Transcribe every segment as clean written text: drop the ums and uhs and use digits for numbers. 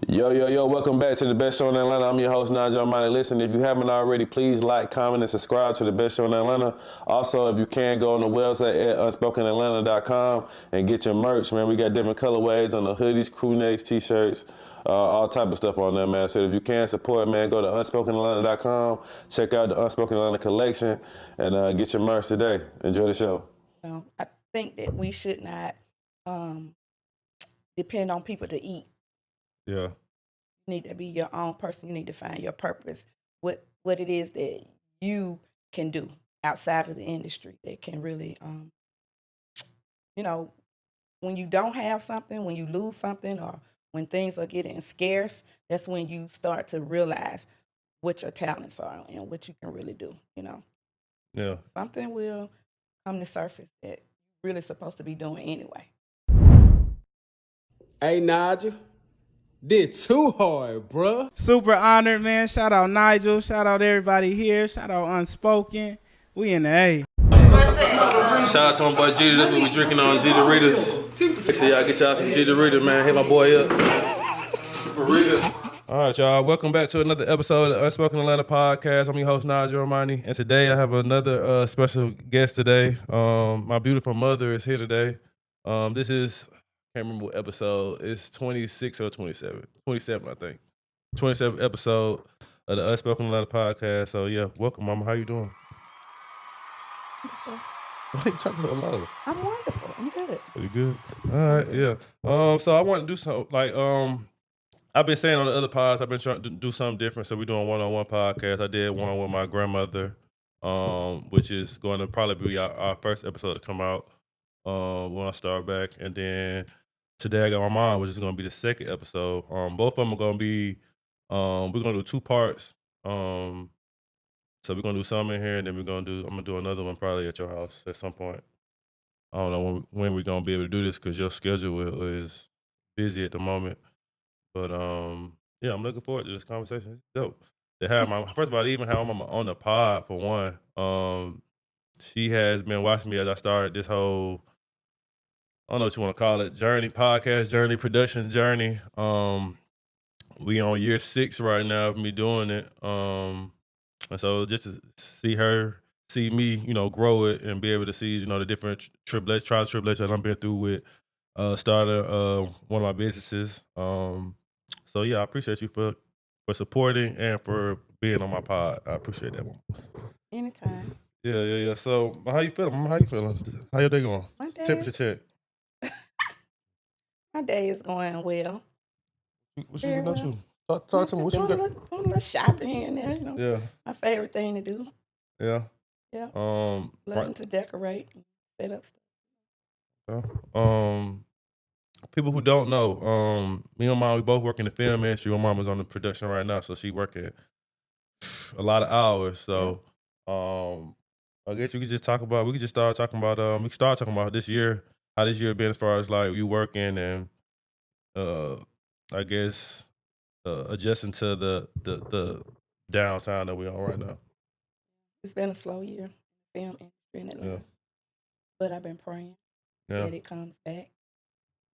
Yo, welcome back to the best show in Atlanta. I'm your host, Nigel. Listen, if you haven't already, please like, comment, and subscribe to the best show in Atlanta. Also, if you can, go on the website at unspokenatlanta.com and get your merch, man. We got different colorways on the hoodies, crew necks, t-shirts, all type of stuff on there, man. So if you can support, man, go to unspokenatlanta.com, check out the Unspoken Atlanta collection, and get your merch today. Enjoy the show. I think that we should not depend on people to eat. Yeah. You need to be your own person. You need to find your purpose, what it is that you can do outside of the industry that can really, when you don't have something, when you lose something, or when things are getting scarce, that's when you start to realize what your talents are and what you can really do, Yeah. Something will come to surface that you're really supposed to be doing anyway. Hey, Nigel. Did too hard, bruh. Super honored, man. Shout out Nigel. Shout out everybody here. Shout out Unspoken. We in the A. Shout out to my boy Jeter. That's what we drinking on, Jeter Readers. Make sure y'all get y'all some Jeter Reader, man. Hit my boy up. For real. All right, y'all. Welcome back to another episode of the Unspoken Atlanta podcast. I'm your host, Nigel Domineck, and today I have another special guest today. My beautiful mother is here today. This is, I can't remember what episode. It's 26 or 27. 27, I think. 27th episode of the Unspoken Atlanta podcast. So, yeah, welcome, Mama. How you doing? Wonderful. Why you talking so low? I'm wonderful. I'm good. Pretty good. All right, yeah. So I want to do something like I've been saying on the other pods, I've been trying to do something different. So we're doing one-on-one podcast. I did one-on-one with my grandmother, which is going to probably be our first episode to come out when I start back. And then today I got my mom, which is going to be the second episode. Both of them are going to be, we're going to do 2 parts. So we're gonna do some in here, and then I'm gonna do another one probably at your house at some point. I don't know when we're gonna be able to do this because your schedule is busy at the moment. But yeah, I'm looking forward to this conversation. It's dope. First of all, to even have my mama on the pod for one. She has been watching me as I started this whole, I don't know what you want to call it, podcast journey, production journey. We on year 6 right now of me doing it. And so just to see me, grow it and be able to see, the different trials and tribulations that I've been through with starting one of my businesses. So yeah, I appreciate you for supporting and for being on my pod. I appreciate that one. Anytime. Yeah. So how you feeling? How your day going? My day Temperature check. My day is going well. What you been up to? Talk to me. What you got? Doing a little shopping here and there, Yeah. My favorite thing to do. Yeah. Yeah. Right. To decorate and set up stuff. Yeah. People who don't know, me and Mom, we both work in the film industry. My mom is on the production right now, so she working a lot of hours. So, I guess we could just start talking about this year, how this year been as far as like you working and, I guess, adjusting to the downtown that we're on right now. It's been a slow year, film industry in Atlanta. Yeah. But I've been praying that it comes back.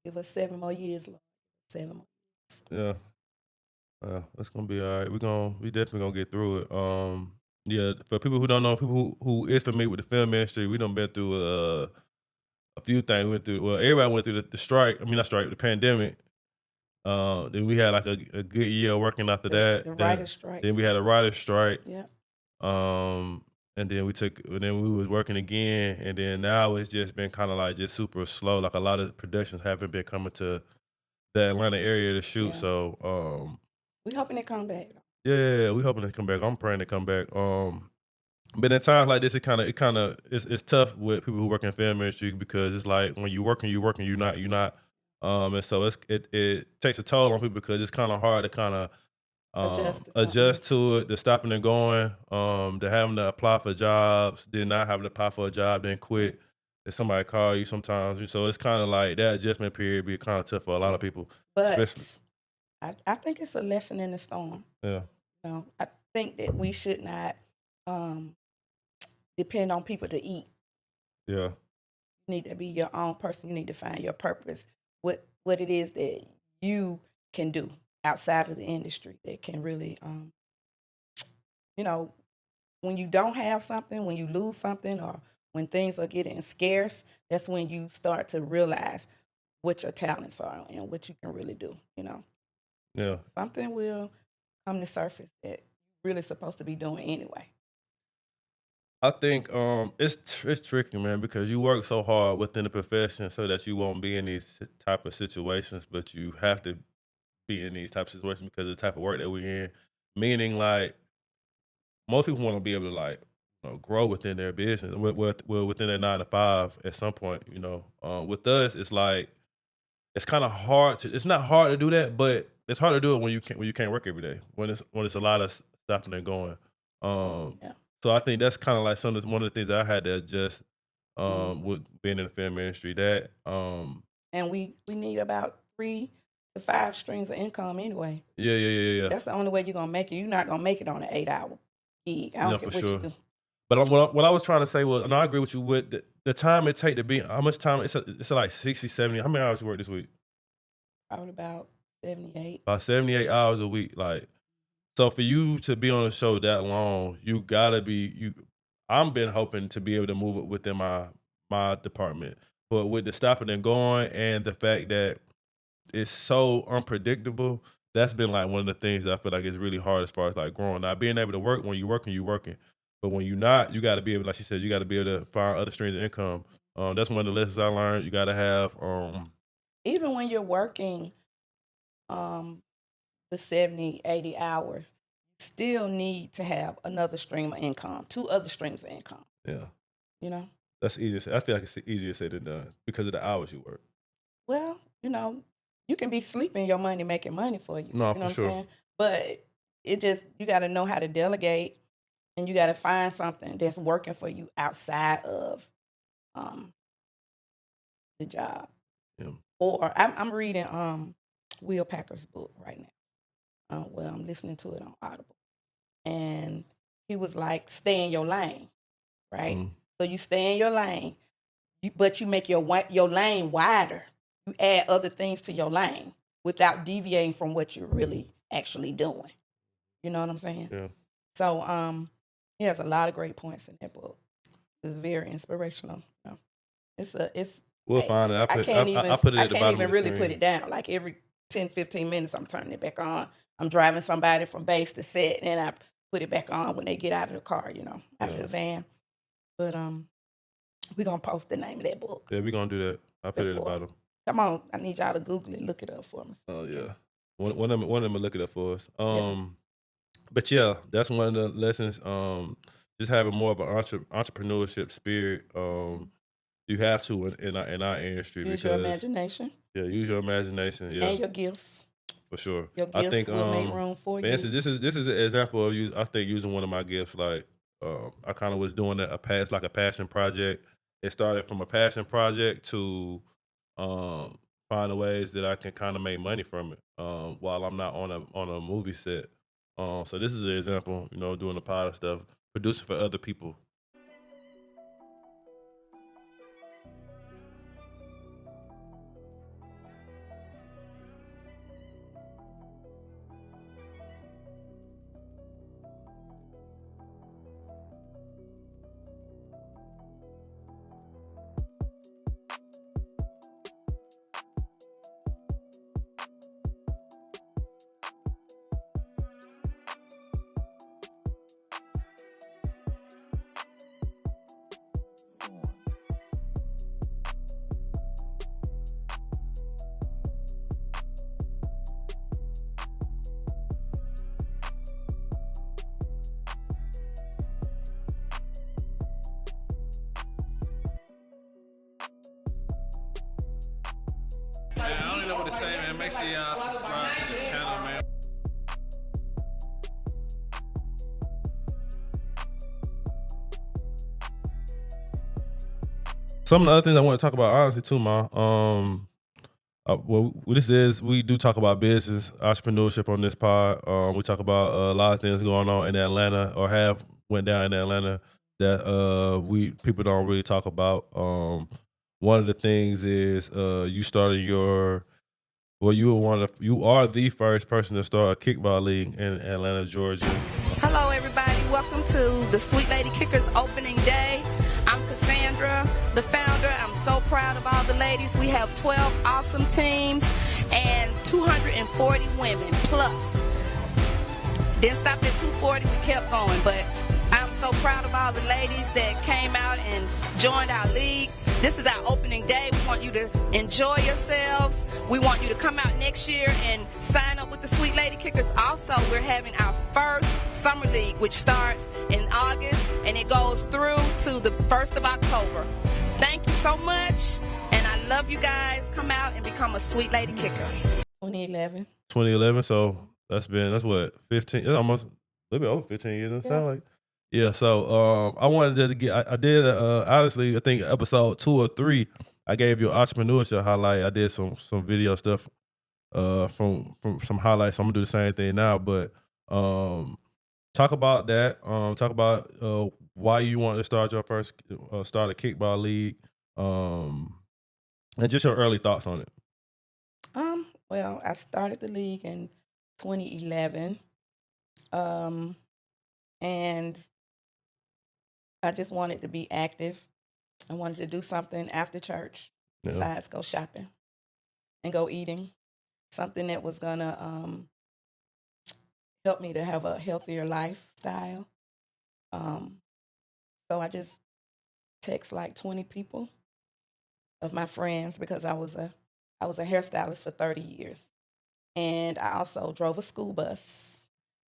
Give us 7 more years, Lord. 7 more years. Yeah. It's gonna be all right. We definitely gonna get through it. Yeah, for people who don't know, people who is familiar with the film industry, we done been through a few things. Everybody went through the strike. I mean, not strike, the pandemic. Then we had like a good year working after that. The writer's strike. Then we had a writer's strike. Yeah. And then we was working again, and then now it's just been kind of like just super slow. Like a lot of productions haven't been coming to the Atlanta area to shoot. Yeah. So we hoping to come back. Yeah, we hoping to come back. I'm praying to come back. But in times like this, it's tough with people who work in film industry because it's like when you're working, you're not. And so it takes a toll on people because it's kind of hard to kind of adjust to it, to stopping and going, to having to apply for jobs, then not having to apply for a job, then quit. If somebody call you sometimes, so it's kind of like that adjustment period be kind of tough for a lot of people. But especially. I think it's a lesson in the storm. Yeah. I think that we should not depend on people to eat. Yeah. You need to be your own person. You need to find your purpose, what it is that you can do outside of the industry that can really, you know, when you don't have something, when you lose something, or when things are getting scarce, that's when you start to realize what your talents are and what you can really do. Yeah. Something will come to surface that you're really supposed to be doing anyway. I think it's tricky, man, because you work so hard within the profession so that you won't be in these type of situations, but you have to be in these type of situations because of the type of work that we're in. Meaning, like, most people want to be able to, like, grow within their business, within their 9 to 5 at some point. With us, it's like it's kind of hard to. It's not hard to do that, but it's hard to do it when you can't work every day. When it's a lot of stopping and going. Yeah. So I think that's kind of like one of the things that I had to adjust with being in the film industry. That And we need about 3 to 5 streams of income anyway. yeah. That's the only way you're gonna make it. You're not gonna make it on an 8-hour gig. I don't care for what sure. you do. But what I was trying to say was, and I agree with you with the time it take to be. How much time? It's like 60, 70. How many hours you work this week? Probably about 78. About 78 hours a week. Like, so for you to be on a show that long, you gotta be. I'm been hoping to be able to move it within my department, but with the stopping and going and the fact that it's so unpredictable, that's been like one of the things that I feel like is really hard as far as like growing. Not being able to work when you're working, but when you're not, you got to be able, like she said, you got to be able to find other streams of income. That's one of the lessons I learned. You got to have. Even when you're working the 70, 80 hours, you still need to have another stream of income, 2 other streams of income. Yeah, That's easier. I feel like it's easier said than done because of the hours you work. Well, you can be sleeping your money making money for you. No, you know for what sure. I'm saying? But you got to know how to delegate, and you got to find something that's working for you outside of the job. Yeah. Or I'm reading Will Packer's book right now. I'm listening to it on Audible, and he was like, "Stay in your lane, right? Mm. So you stay in your lane, but you make your lane wider. You add other things to your lane without deviating from what you're really actually doing. You know what I'm saying? Yeah. So he has a lot of great points in that book. It's very inspirational. We'll find it. I can't even I put it at the bottom of the really screen. put it down. Like every 10, 15 minutes, I'm turning it back on. I'm driving somebody from base to set, and I put it back on when they get out of the car, out of the van. But we're going to post the name of that book. Yeah, we're going to do that. I'll put it at the bottom. Come on. I need y'all to Google it. Look it up for me. Oh, yeah. One of them will look it up for us. Yeah. But, yeah, that's one of the lessons. Just having more of an entrepreneurship spirit. You have to in our industry. Use your imagination. Yeah, use your imagination. Yeah. And your gifts. For sure. Your gifts I think, will make room for you. Instance, this is an example of I think using one of my gifts. Like I kind of was doing a passion project. It started from a passion project to finding ways that I can kind of make money from it while I'm not on a movie set. So this is an example, doing the pod and stuff, producing for other people. I don't know what to say, man. Make sure y'all subscribe to the channel, man. Some of the other things I want to talk about, honestly, too, Ma. We do talk about business, entrepreneurship on this pod. We talk about a lot of things going on in Atlanta or have went down in Atlanta that people don't really talk about. One of the things is you started Well, you are the first person to start a kickball league in Atlanta, Georgia. Hello, everybody. Welcome to the Sweet Lady Kickers opening day. I'm Kassandra, the founder. I'm so proud of all the ladies. We have 12 awesome teams and 240 women plus. Didn't stop at 240. We kept going, but I'm so proud of all the ladies that came out and joined our league. This is our opening day. We want you to enjoy yourselves. We want you to come out next year and sign up with the Sweet Lady Kickers. Also, we're having our first summer league, which starts in August, and it goes through to the 1st of October. Thank you so much, and I love you guys. Come out and become a Sweet Lady Kicker. 2011. 2011. So that's what 15. That's almost a little bit over 15 years. Doesn't sound like. Yeah, so I wanted to get. I did honestly. I think episode 2 or 3. I gave you an entrepreneurship highlight. I did some video stuff from some highlights. I'm gonna do the same thing now, but talk about that. Talk about why you wanted to start your first start a kickball league, and just your early thoughts on it. Well, I started the league in 2011, and I just wanted to be active. I wanted to do something after church besides go shopping and go eating. Something that was going to help me to have a healthier lifestyle. So I just text like 20 people of my friends because I was a hairstylist for 30 years. And I also drove a school bus.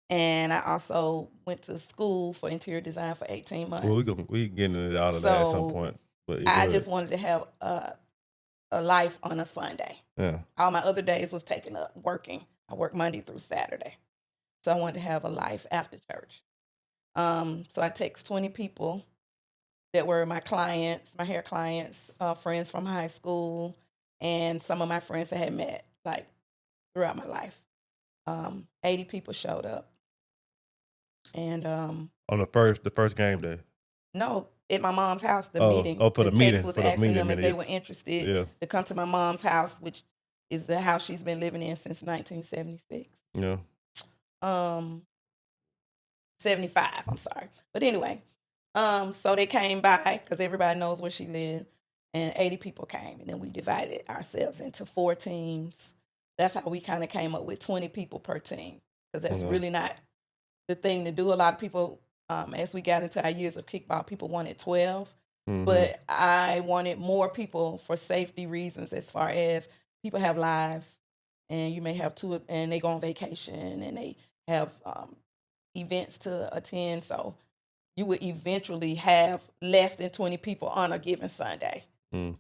And I also went to school for interior design for 18 months. Well, we getting it out of that at some point. But I just wanted to have a life on a Sunday. Yeah. All my other days was taken up working. I work Monday through Saturday. So I wanted to have a life after church. So I text 20 people that were my clients, my hair clients, friends from high school, and some of my friends that I had met like throughout my life. 80 people showed up. And on the first game day. No, at my mom's house, the meeting. Oh, for the meeting. Was for the asking meeting, them if they were interested to come to my mom's house, which is the house she's been living in since 1976. Yeah. 75, I'm sorry. But anyway, so they came by because everybody knows where she lived, and 80 people came, and then we divided ourselves into 4 teams. That's how we kind of came up with 20 people per team, because that's really not the thing to do. A lot of people, as we got into our years of kickball, people wanted 12, but I wanted more people for safety reasons, as far as people have lives, and you may have 2, and they go on vacation, and they have events to attend, so you would eventually have less than 20 people on a given Sunday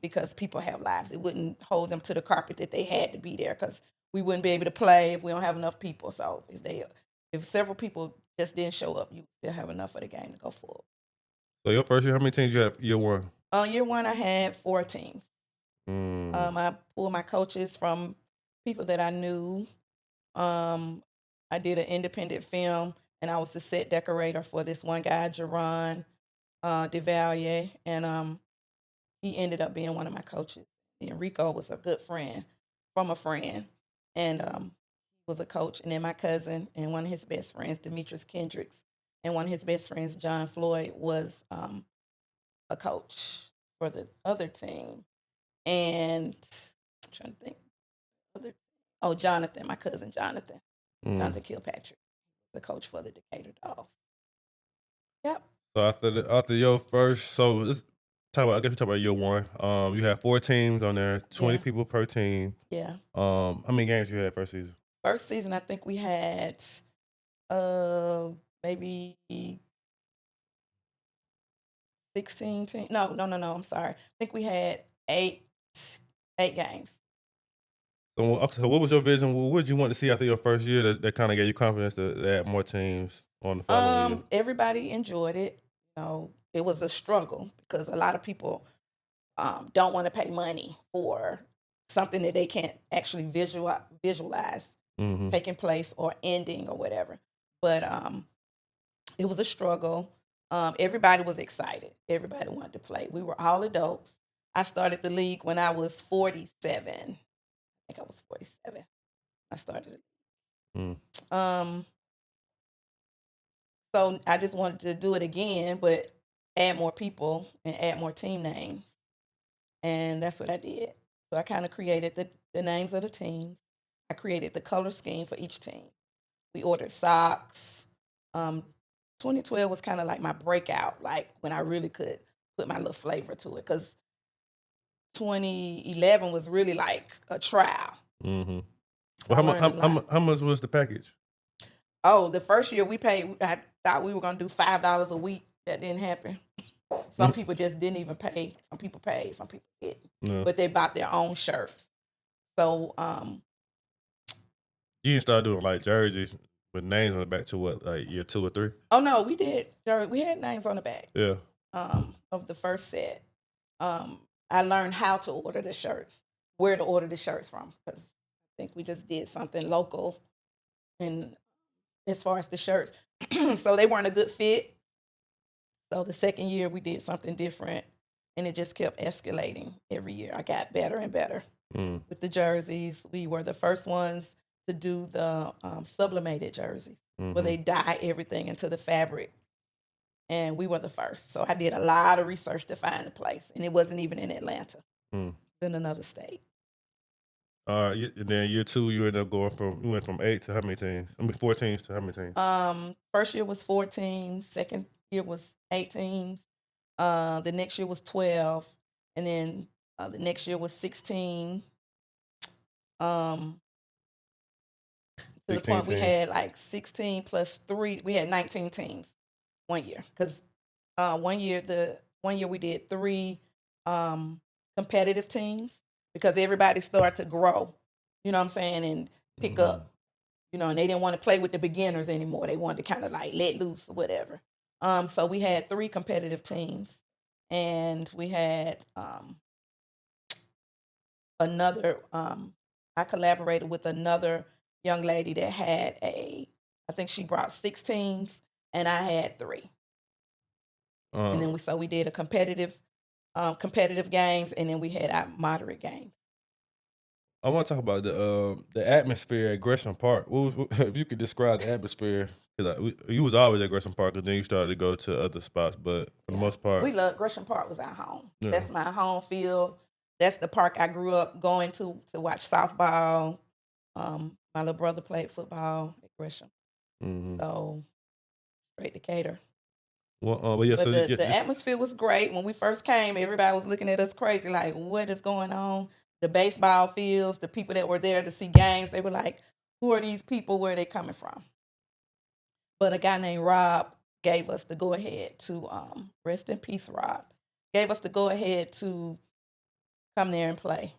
because people have lives. It wouldn't hold them to the carpet that they had to be there, because we wouldn't be able to play if we don't have enough people. So if several people just didn't show up, you still have enough for the game to go forward. So your first year, how many teams you have year one? Year one, I had 4 teams. I pulled my coaches from people that I knew. I did an independent film, and I was the set decorator for this one guy, Jerron DeValier, and he ended up being one of my coaches. Enrico was a good friend from a friend, and he was a coach. And then my cousin and one of his best friends, Demetrius Kendricks, and one of his best friends, John Floyd, was a coach for the other team. And I'm trying to think. Jonathan, my cousin Jonathan. Jonathan Kilpatrick, the coach for the Decatur Dolls. Yep. So after your first, so let's talk about. I guess we talk about year one. You had 4 teams on there, 20 people per team. Yeah. How many games you had first season? First season, I think we had maybe 16 teams. No. I'm sorry. I think we had 8 games. So what was your vision? What did you want to see after your first year that kind of gave you confidence to add more teams on the following year? Everybody enjoyed it. It was a struggle because a lot of people don't want to pay money for something that they can't actually visualize taking place or ending or whatever. But it was a struggle. Everybody was excited. Everybody wanted to play. We were all adults. I started the league when I was 47. think I was 47. I started. Mm. So I just wanted to do it again, but add more people and add more team names. And that's what I did. So I kind of created the names of the teams. I created the color scheme for each team. We ordered socks. 2012 was kind of like my breakout, like when I really could put my little flavor to it. Because 2011 was really like a trial. Mm-hmm. So Well, how much was the package? Oh, the first year we paid, I thought we were going to do $5 a week. That didn't happen. Some people just didn't even pay. Some people paid, some people didn't. No. But they bought their own shirts. So, You didn't start doing like jerseys with names on the back to what, like year 2 or 3? oh no, we did. We had names on the back. Yeah. Of the first set. I learned how to order the shirts, where to order the shirts from, because I think we just did something local, and as far as the shirts, so they weren't a good fit. So the second year we did something different, and it just kept escalating every year. I got better and better with the jerseys. We were the first ones to do the sublimated jerseys, where they dye everything into the fabric. And we were the first. So I did a lot of research to find a place. And it wasn't even in Atlanta. It's in another state. And then year 2, you ended up you went from 8 to how many teams? 4 teams to how many teams? First year was 4 teams. Second year was 8 teams. The next year was 12. And then the next year was 16. To the point we had like 16 plus 3. We had 19 teams one year. Because one year we did 3 competitive teams because everybody started to grow, you know what I'm saying, and pick up, you know, and they didn't want to play with the beginners anymore. They wanted to kind of like let loose or whatever. So we had 3 competitive teams, and we had another. I collaborated with another young lady that had I think she brought 6 teams, and I had 3. And then we did a competitive games, and then we had our moderate games. I want to talk about the atmosphere at Gresham Park. If you could describe the atmosphere, you was always at Gresham Park, and then you started to go to other spots. But for the most part, we love Gresham Park. Was our home. Yeah. That's my home field. That's the park I grew up going to watch softball. My little brother played football at Gresham, so great Decatur. Well, but yeah, so the atmosphere was great. When we first came, everybody was looking at us crazy, like, what is going on? The baseball fields, the people that were there to see games, they were like, who are these people? Where are they coming from? But a guy named Rob gave us the go-ahead to, rest in peace, Rob, gave us the go-ahead to come there and play.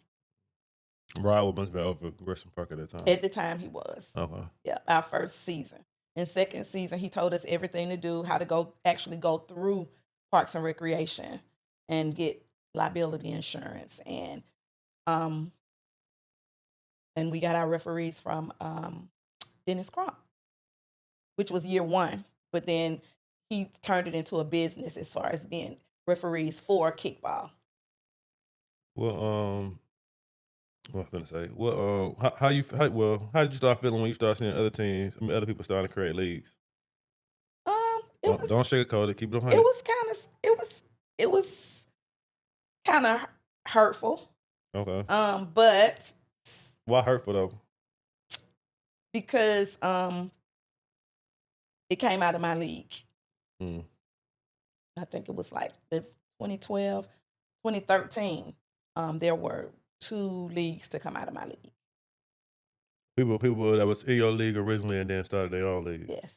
Rob must have been over Gresham Park at that time. At the time, he was. Okay. Yeah, our first season. And second season, he told us everything to do, how to go through Parks and Recreation and get liability insurance. And we got our referees from Dennis Crump, which was year 1. But then he turned it into a business as far as being referees for kickball. Well, what I'm gonna say? Well, how did you start feeling when you started seeing other teams? I mean, other people starting to create leagues. Don't sugarcoat it. Keep it on. It was kind of hurtful. Okay. But why hurtful though? Because it came out of my league. I think it was like the 2012, 2013. There were 2 leagues to come out of my league. People that was in your league originally and then started their own league. Yes.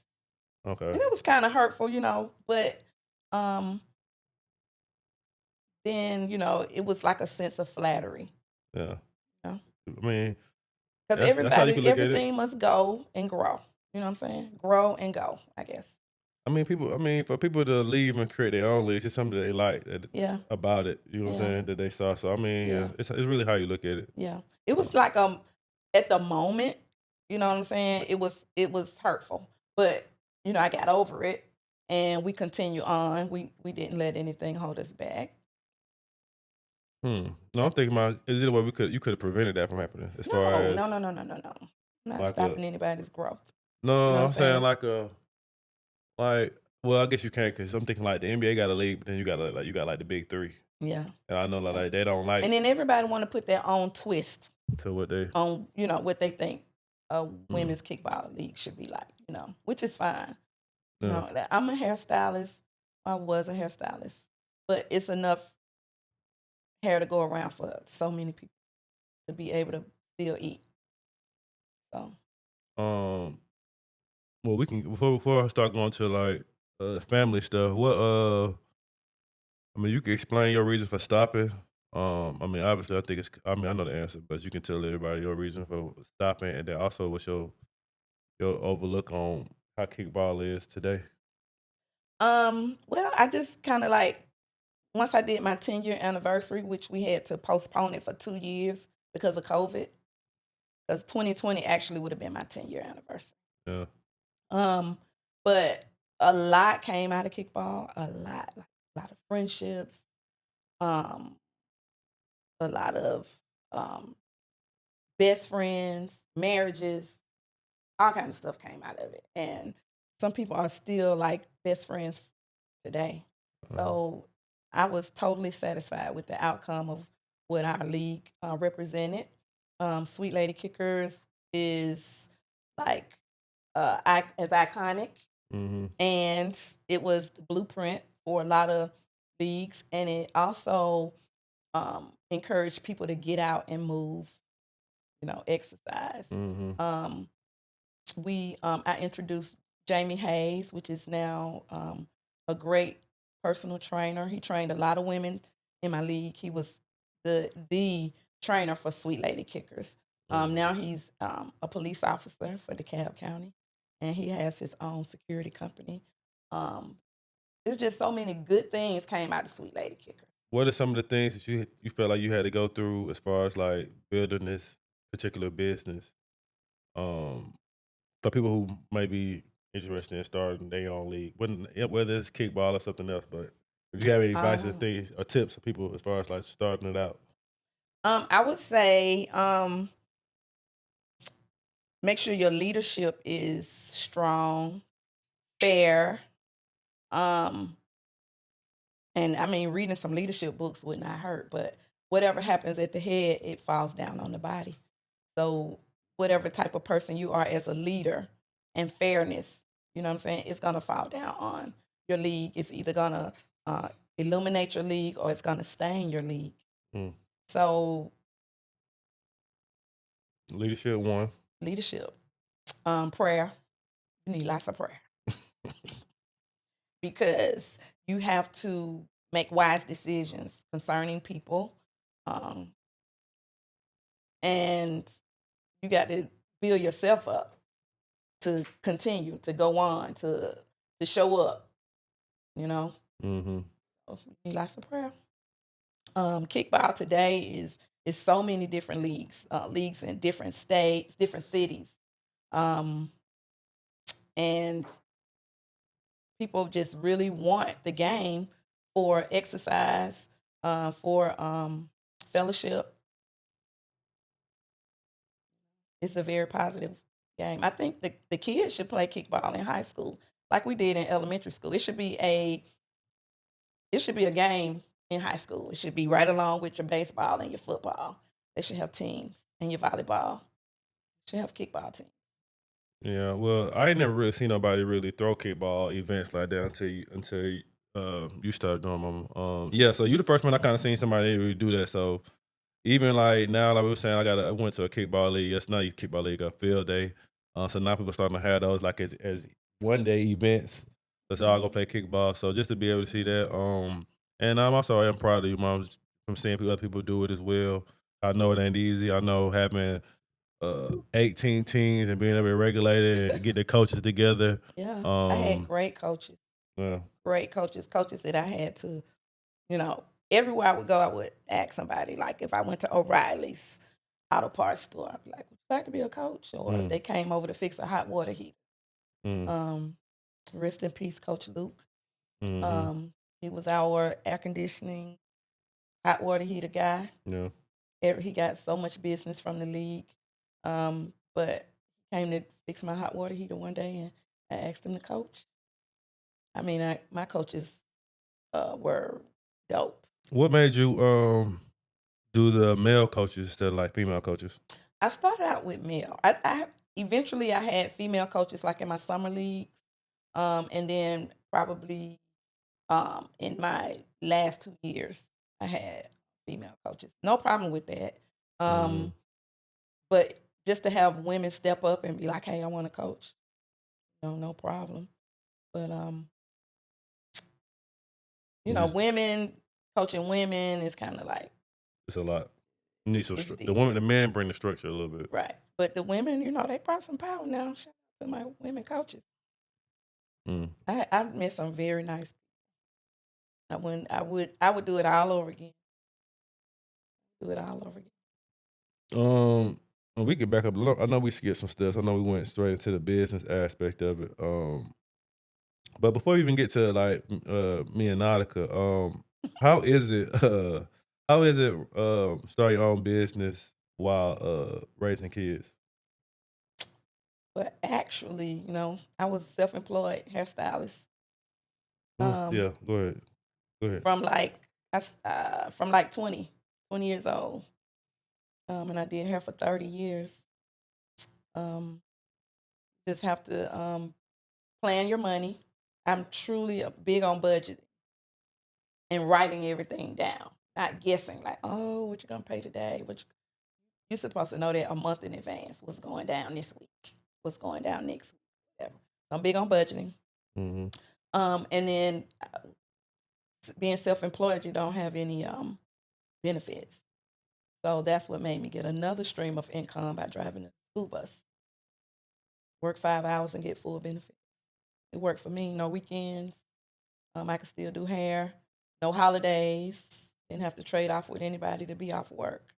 Okay. And it was kind of hurtful, you know, but then, you know, it was like a sense of flattery. Yeah. You know? I mean, because everything must go and grow. You know what I'm saying? Grow and go, I guess. I mean, for people to leave and create their own leagues, it's something they like about it. You know what I'm saying? That they saw. So I mean, it's really how you look at it. Yeah, it was like at the moment, you know what I'm saying? It was hurtful, but you know I got over it, and we continue on. We didn't let anything hold us back. No, I'm thinking about is it a way you could have prevented that from happening as far No, as no, no, no, no, no, no. I'm not like a stopping anybody's growth. You know no, what I'm I'm saying saying? like a like well I guess you can't because I'm thinking like the NBA got a league, but then you got like the big three, Yeah. and I know Yeah. like they don't like And then everybody want to put their own twist to what they on, what they think a mm, women's kickball league should be like, which is fine. yeah. I'm a hairstylist. I was a hairstylist, but it's enough hair to go around for so many people to be able to still eat. So, Um, well, we can before I start going to like family stuff. What I mean, you can explain your reason for stopping. I mean, obviously, I think it's. I mean, I know the answer, but you can tell everybody your reason for stopping, and then also what's your overlook on how kickball is today. well, I just kind of like once I did my 10-year anniversary, which we had to postpone it for 2 years because of COVID, because 2020 actually would have been my 10-year anniversary. Yeah. Um, but a lot came out of kickball, like a lot of friendships, um, a lot of um, best friends, marriages, all kind of stuff came out of it. And some people are still like best friends today. Uh-huh. So I was totally satisfied with the outcome of what our league represented. Sweet Lady Kickers is like as iconic, Mm-hmm. and it was the blueprint for a lot of leagues, and it also encouraged people to get out and move, exercise. Mm-hmm. Um, we I introduced Jamie Hayes, which is now a great personal trainer. He trained a lot of women in my league. He was the trainer for Sweet Lady Kickers. Mm-hmm. Now he's a police officer for DeKalb County, and he has his own security company. Um, it's just so many good things came out of Sweet Lady Kickers. What are some of the things that you felt like you had to go through as far as like building this particular business? Um, for people who may be interested in starting their own league, whether it's kickball or something else. But if you have any advice or Um, things or tips for people as far as like starting it out, I would say make sure your leadership is strong, fair. Um, and I mean, reading some leadership books would not hurt, but whatever happens at the head, it falls down on the body. So, whatever type of person you are as a leader and fairness, you know what I'm saying, it's going to fall down on your league. It's either going to illuminate your league or it's going to stain your league. mm. So, Leadership one. leadership, prayer, you need lots of prayer because you have to make wise decisions concerning people. Um, and you got to build yourself up to continue to go on to show up. You know, Mm-hmm. so you need lots of prayer. Kickball today is so many different leagues in different states, different cities, um, and people just really want the game for exercise, for fellowship. It's a very positive game. I think the kids should play kickball in high school, like we did in elementary school. It should be a game in high school. It should be right along with your baseball and your football. They should have teams, and your volleyball should have kickball teams. Yeah, well, I ain't never really seen nobody really throw kickball events like that until you start doing them. Yeah, so you the first one I kind of seen somebody really do that. So even like now, like we were saying, I went to a kickball league. Yes, not kickball league, a field day. So now people starting to have those like as 1 day events. Let's all go play kickball. So just to be able to see that, and I'm proud of you, mom, from seeing other people do it as well. I know it ain't easy. I know having 18 teams and being able to regulate it and get the coaches together. Yeah, I had Um, yeah, great coaches that I had to, everywhere I would go, I would ask somebody. Like if I went to O'Reilly's auto parts store, I'd be like, "Would you like to be a coach?" Or if mm, they came over to fix a hot water heater. mm, Um, Rest in peace, Coach Luke. mm-hmm, Um, he was our air conditioning hot water heater guy. Yeah. He got so much business from the league. But he came to fix my hot water heater one day, and I asked him to coach. I mean, my coaches were dope. What made you do the male coaches instead of like female coaches? I started out with male. I eventually I had female coaches like in my summer leagues, and then probably in my last 2 years I had female coaches. No problem with that. But just to have women step up and be like, "Hey, I want to coach," no problem. But women coaching women is kind of like It's a lot. You need some It's the men bring the structure a little bit. right. But the women, they brought some power now. Shout out to my women coaches. I met some very nice people. I would do it all over again. Do it all over again. We can back up a little. I know we skipped some stuff. I know we went straight into the business aspect of it. But before we even get to like me and Nautica, how is it start your own business while raising kids? But actually, I was self-employed hairstylist. Yeah, go ahead. From like 20 years old. And I did hair for 30 years. Just have to plan your money. I'm truly big on budgeting and writing everything down, not guessing like, oh, what you gonna pay today? You're supposed to know that a month in advance. What's going down this week? What's going down next week? Whatever. So I'm big on budgeting. And then being self-employed, you don't have any benefits. So that's what made me get another stream of income by driving a school bus. Work 5 hours and get full benefits. It worked for me. No weekends. I could still do hair. No holidays. Didn't have to trade off with anybody to be off work.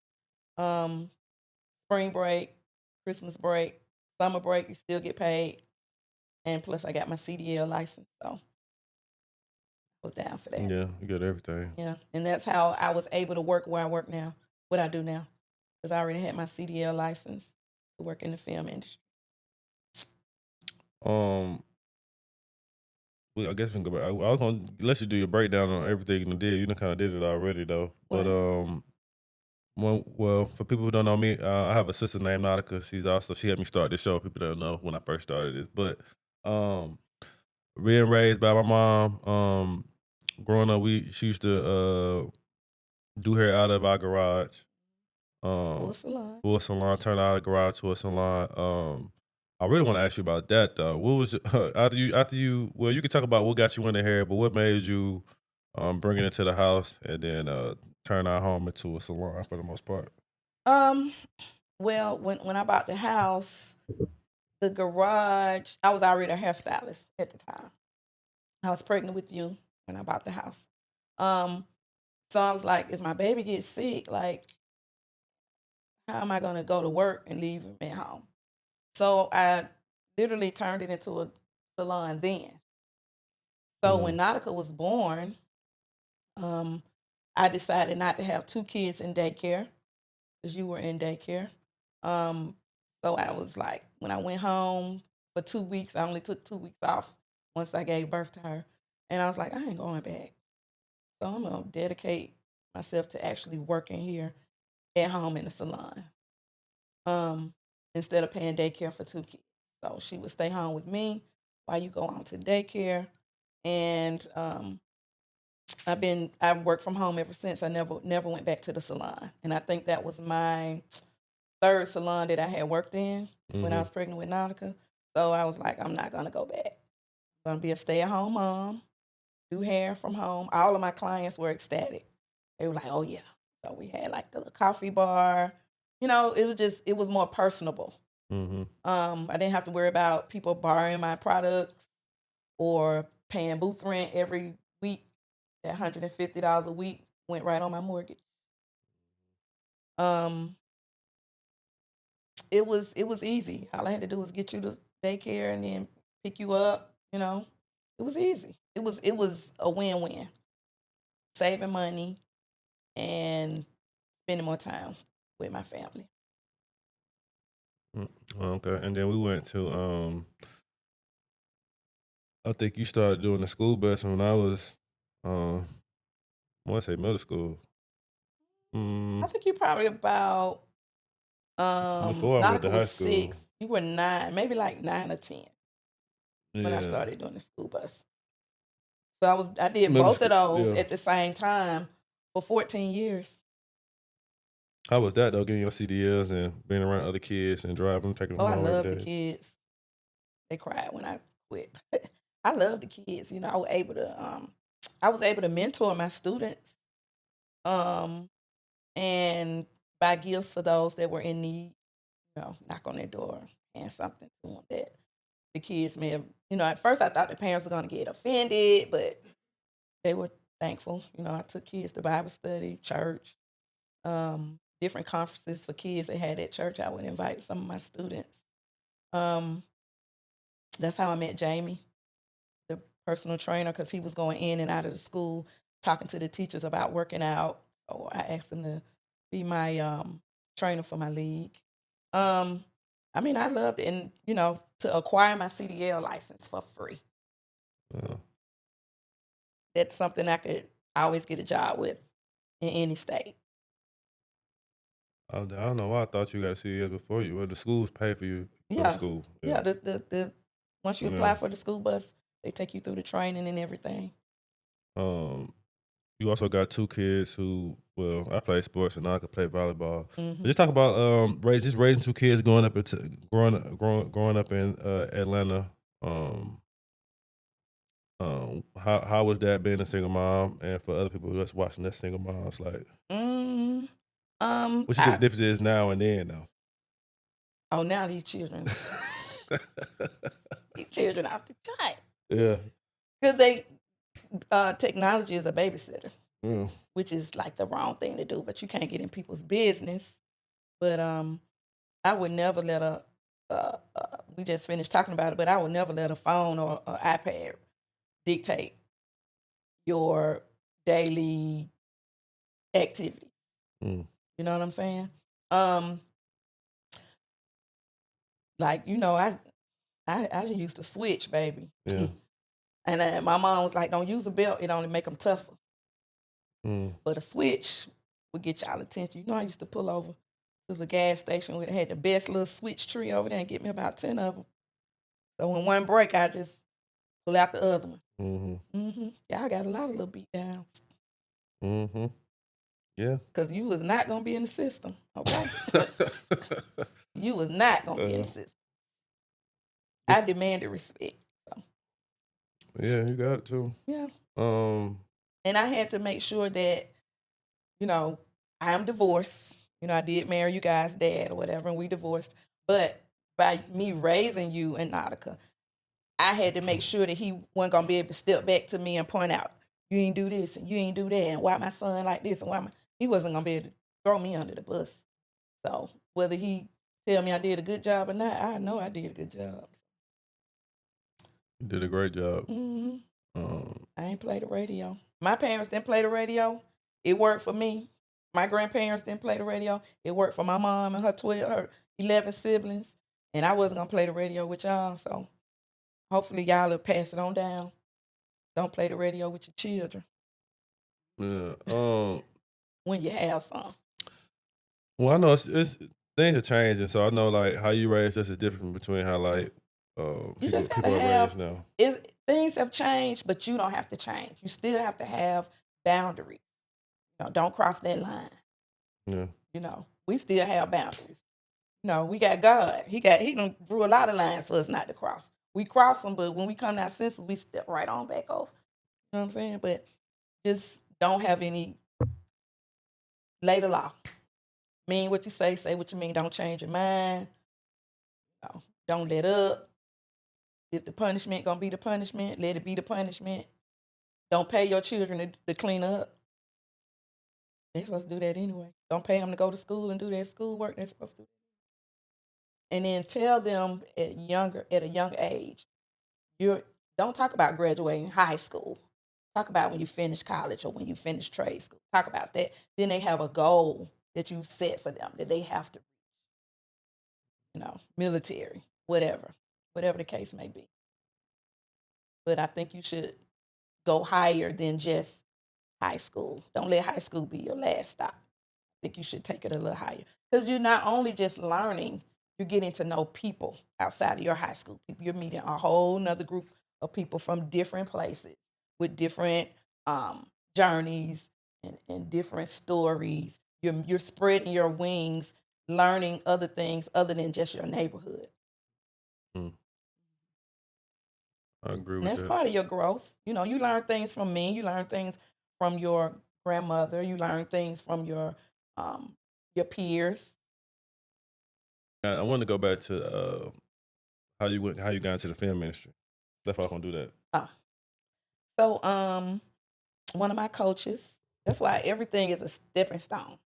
Spring break, Christmas break, summer break, you still get paid. And plus, I got my CDL license, so I was down for that. Yeah, you got everything. Yeah, and that's how I was able to work where I work now, what I do now, because I already had my CDL license to work in the film industry. I guess we can go back. I was gonna let you do your breakdown on everything you did. You kind of did it already though. But well, for people who don't know me, I have a sister named Nautica. She helped me start this show. People don't know when I first started this, but being raised by my mom, growing up, she used to do hair out of our garage. Full salon, turn out of the garage to a salon. I really want to ask you about that though. What was after you? Well, you can talk about what got you into hair, but what made you bring it into the house and then turn our home into a salon for the most part? Well, when I bought the house, the garage, I was already a hairstylist at the time. I was pregnant with you when I bought the house. So I was like, if my baby gets sick, like, how am I going to go to work and leave him at home? So I literally turned it into a salon then. So when Nautica was born, I decided not to have 2 kids in daycare because you were in daycare. So I was like, when I went home for 2 weeks, I only took 2 weeks off once I gave birth to her. And I was like, I ain't going back. So I'm going to dedicate myself to actually working here at home in the salon instead of paying daycare for 2 kids. So she would stay home with me while you go on to daycare. And I've worked from home ever since. I never went back to the salon. And I think that was my 3rd salon that I had worked in when I was pregnant with Nautica. So I was like, I'm not going to go back. I'm going to be a stay-at-home mom, do hair from home. All of my clients were ecstatic. They were like, oh, yeah. So we had like the little coffee bar. It was more personable. I didn't have to worry about people borrowing my products or paying booth rent every week. That $150 a week went right on my mortgage. It was easy. All I had to do was get you to daycare and then pick you up. It was easy. It was a win-win. Saving money, and spending more time with my family. Okay, and then we went to I think you started doing the school bus when I was I want to say middle school. I think you're probably about Before I went Nautica to high was school. 6. You were 9, maybe like 9 or 10 when I Yeah, started doing the school bus. So I did middle both of school. those Yeah. at the same time for 14 years. How was that though? Getting your CDLs and being around other kids and driving, taking Oh, them I home every love the day. kids. They cried when I quit. I love the kids. You know, I was able to mentor my students, and buy gifts for those that were in need. You know, knock on their door and something to them that the kids may have. You know, at first I thought the parents were going to get offended, but they were thankful. You know, I took kids to Bible study, church, different conferences for kids they had at church. I would invite some of my students. Um, that's how I met Jamie, the personal trainer, because he was going in and out of the school talking to the teachers about working out. So I asked him to be my trainer for my league. Um, I mean, I loved it, and you know, to acquire my CDL license for free. Uh, That's something I could always get a job with in any state. I don't know why I thought you got a CDL before you. Well, the schools pay for you for the Yeah, school. yeah. The once you Yeah. apply for the school bus, they take you through the training and everything. You also got 2 kids who, well, I play sports and now I can play volleyball. Mhm. Just talk about raising 2 kids growing up in Atlanta. How was that being a single mom, and for other people that's watching that single moms, like Mm, what you think the difference is now and then now? oh, now these children off the chain Yeah. because they technology is a babysitter, Mm. which is like the wrong thing to do. But you can't get in people's business. But I would never let a we just finished talking about it, but I would never let a phone or an iPad dictate your daily activity. Mm. You know what I'm saying? Um, like you know, I used to switch, baby. Yeah. And my mom was like, "Don't use a belt; it only make them tougher." Mm. But a switch would get y'all attention. You know, I used to pull over to the gas station where it had the best little switch tree over there and get me about 10 of them. So when one break, I just pull out the other one. Mm-hmm. Yeah, I got a lot of little beat downs. Mm-hmm. Yeah. Because you was not going to be in the system, okay? You was not going to be in the system. I demanded respect. So. Yeah, you got it too. Yeah. Um, And I had to make sure that, you know, I'm divorced. You know, I did marry you guys' dad or whatever, and we divorced. But by me raising you in Nautica, I had to make sure that he wasn't gonna be able to step back to me and point out, you ain't do this and you ain't do that, and why my son like this and he wasn't gonna be able to throw me under the bus. So whether he tell me I did a good job or not, I know I did a good job. you did a great job. Mm-hmm. I ain't play the radio. My parents didn't play the radio. It worked for me. My grandparents didn't play the radio. It worked for my mom and her 11 siblings. And I wasn't gonna play the radio with y'all. So hopefully y'all will pass it on down. Don't play the radio with your children Yeah. when you have some. Well, I know it's things are changing, so I know like how you raised us is different between how like You just people gotta are raised have now. things have changed, but you don't have to change. You still have to have boundaries. You know, don't cross that line. Yeah. You know, we still have boundaries. You know, we got God. He done drew a lot of lines for us not to cross. We cross them, but when we come to our senses, we step right on back over. You know what I'm saying? But just don't have any lay the law. Mean what you say what you mean. Don't change your mind. No, don't let up. If the punishment gonna be the punishment, let it be the punishment. Don't pay your children to clean up. They're supposed to do that anyway. Don't pay them to go to school and do their schoolwork. They're supposed to do. And then tell them at a young age, don't talk about graduating high school. Talk about when you finish college or when you finish trade school. Talk about that. Then they have a goal that you set for them that they have to, military, whatever the case may be. But I think you should go higher than just high school. Don't let high school be your last stop. I think you should take it a little higher because you're not only just learning, you're getting to know people outside of your high school people. You're meeting a whole nother group of people from different places with different journeys and different stories. You're spreading your wings, learning other things other than just your neighborhood. I agree And with that's that. part of your growth. You learn things from me. You learn things from your grandmother. You learn things from your peers. I want to go back to how you got into the film industry. That's why I'm gonna do that. So one of my coaches. That's why everything is a stepping stone.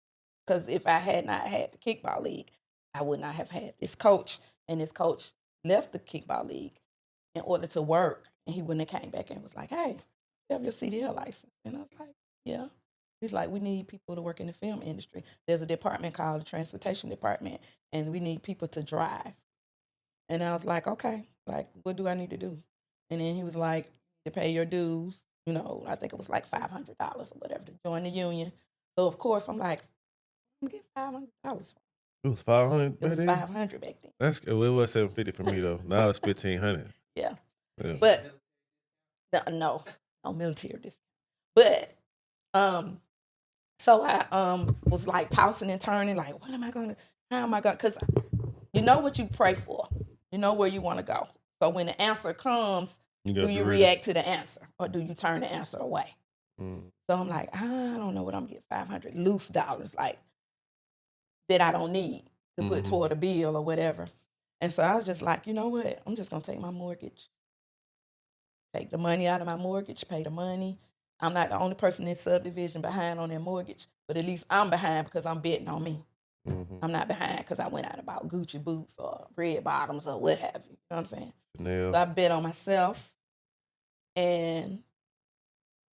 Because if I had not had the kickball league, I would not have had this coach. And this coach left the kickball league in order to work. And he wouldn't have came back and was like, hey, you have your CDL license. And I was like, yeah. He's like, we need people to work in the film industry. There's a department called the transportation department, and we need people to drive. And I was like, okay, like, what do I need to do? And then he was like, to pay your dues. I think it was like $500 or whatever to join the union. So, of course, I'm like, I'm going to get $500. It was $500. It was $500 back then. That's good. Well, it was $750 for me though. Now it's $1,500. Yeah. Yeah. But no military discount. But so I was like tossing and turning, like, what am I gonna? How am I gonna? Because you know what you pray for, you know where you want to go. So when the answer comes, do you react to the answer or do you turn the answer away? So I'm like, I don't know what I'm getting $500 loose dollars, like that I don't need to put toward a bill or whatever. And so I was just like, you know what? I'm just gonna take my mortgage. Take the money out of my mortgage, pay the money. I'm not the only person in subdivision behind on their mortgage, but at least I'm behind because I'm betting on me. I'm not behind because I went out and bought Gucci boots or red bottoms or what have you. You know what I'm saying? So I bet on myself. And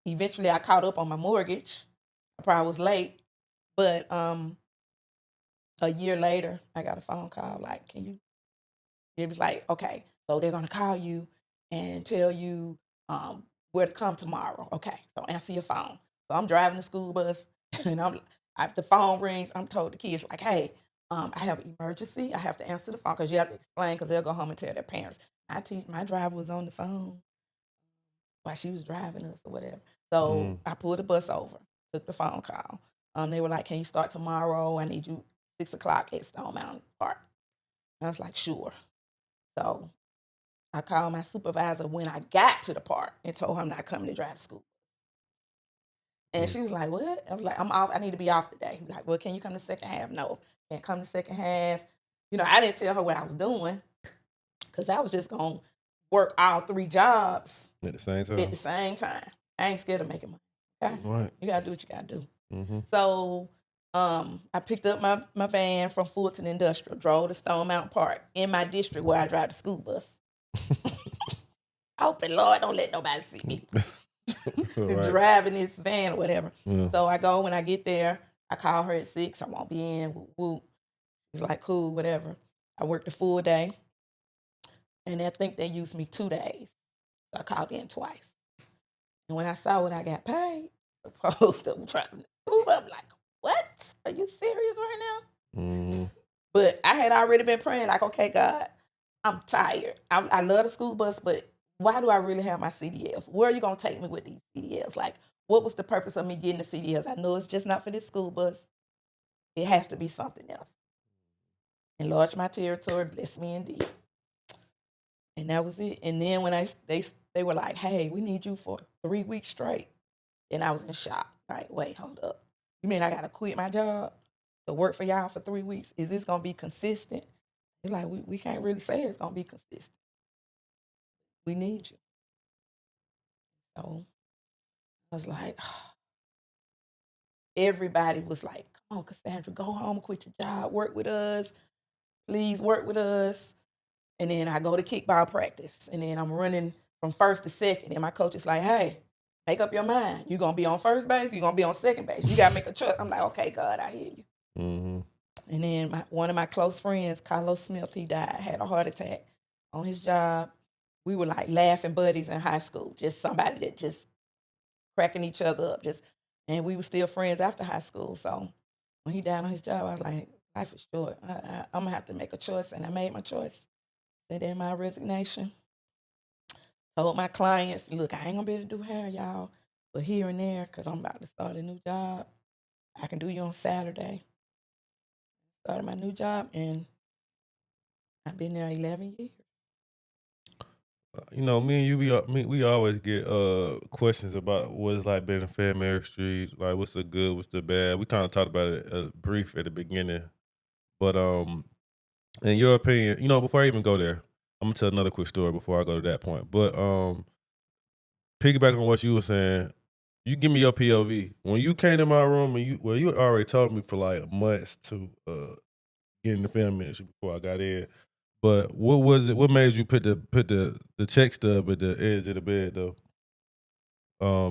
eventually I caught up on my mortgage. I probably was late. But a year later, I got a phone call like, it was like, okay, so they're going to call you and tell you where to come tomorrow. Okay, so answer your phone. So I'm driving the school bus, and the phone rings. I'm told the kids like, hey, I have an emergency. I have to answer the phone because you have to explain because they'll go home and tell their parents. My driver was on the phone while she was driving us or whatever. So I pulled the bus over, took the phone call. They were like, can you start tomorrow? I need you 6 o'clock at Stone Mountain Park. And I was like, sure. So I called my supervisor when I got to the park and told her I'm not coming to drive to school. And she was like, what? I was like, I'm off. I need to be off today. He was like, well, can you come to second half? No, can't come to second half. I didn't tell her what I was doing because I was just going to work all 3 jobs at the same time. I ain't scared of making money. Okay? Right. You got to do what you got to do. So I picked up my van from Fulton Industrial, drove to Stone Mountain Park in my district where I drive the school bus. I hope the Lord don't let nobody see me Right. driving this van or whatever. Yeah. So I go, when I get there, I call her at 6. I won't be in. Whoop, whoop. She's like, cool, whatever. I worked a full day. And I think they used me 2 days. So I called in twice. And when I saw what I got paid, opposed to driving the school, I'm like, what? Are you serious right now? But I had already been praying, like, okay, God, I'm tired. I love the school bus, but why do I really have my CDLs? Where are you going to take me with these CDLs? Like, what was the purpose of me getting the CDLs? I know it's just not for this school bus. It has to be something else. Enlarge my territory, bless me indeed. And that was it. And then when they were like, hey, we need you for 3 weeks straight. And I was in shock. Like, wait, hold up. You mean I got to quit my job to work for y'all for 3 weeks? Is this going to be consistent? They're like, we can't really say it's going to be consistent. We need you. So I was like, everybody was like, come on, Kassandra, go home, quit your job, work with us. Please work with us. And then I go to kickball practice. And then I'm running from first to second. And my coach is like, hey, Make up your mind. You gonna be on first base, you gonna be on second base. You gotta make a choice. I'm like, okay, God, I hear you. Mm-hmm. And then one of my close friends, Carlos Smith, he died, had a heart attack on his job. We were like laughing buddies in high school, just somebody that just cracking each other up, and we were still friends after high school. So when he died on his job, I was like, life is short. I'm gonna have to make a choice, and I made my choice. Sent in my resignation. Told my clients, look, I ain't gonna be able to do hair, y'all, but here and there, because I'm about to start a new job. I can do you on Saturday. Started my new job, and I've been there 11 years. You know, me and you, we always get questions about what it's like being in Fairmary Street, like what's the good, what's the bad. We kind of talked about it brief at the beginning, but in your opinion, you know, before I even go there, I'm gonna tell another quick story before I go to that point. But piggyback on what you were saying, you give me your POV. When you came to my room and you already told me for like months to get in the film industry before I got in. But what was it? What made you put the check stub at the edge of the bed though?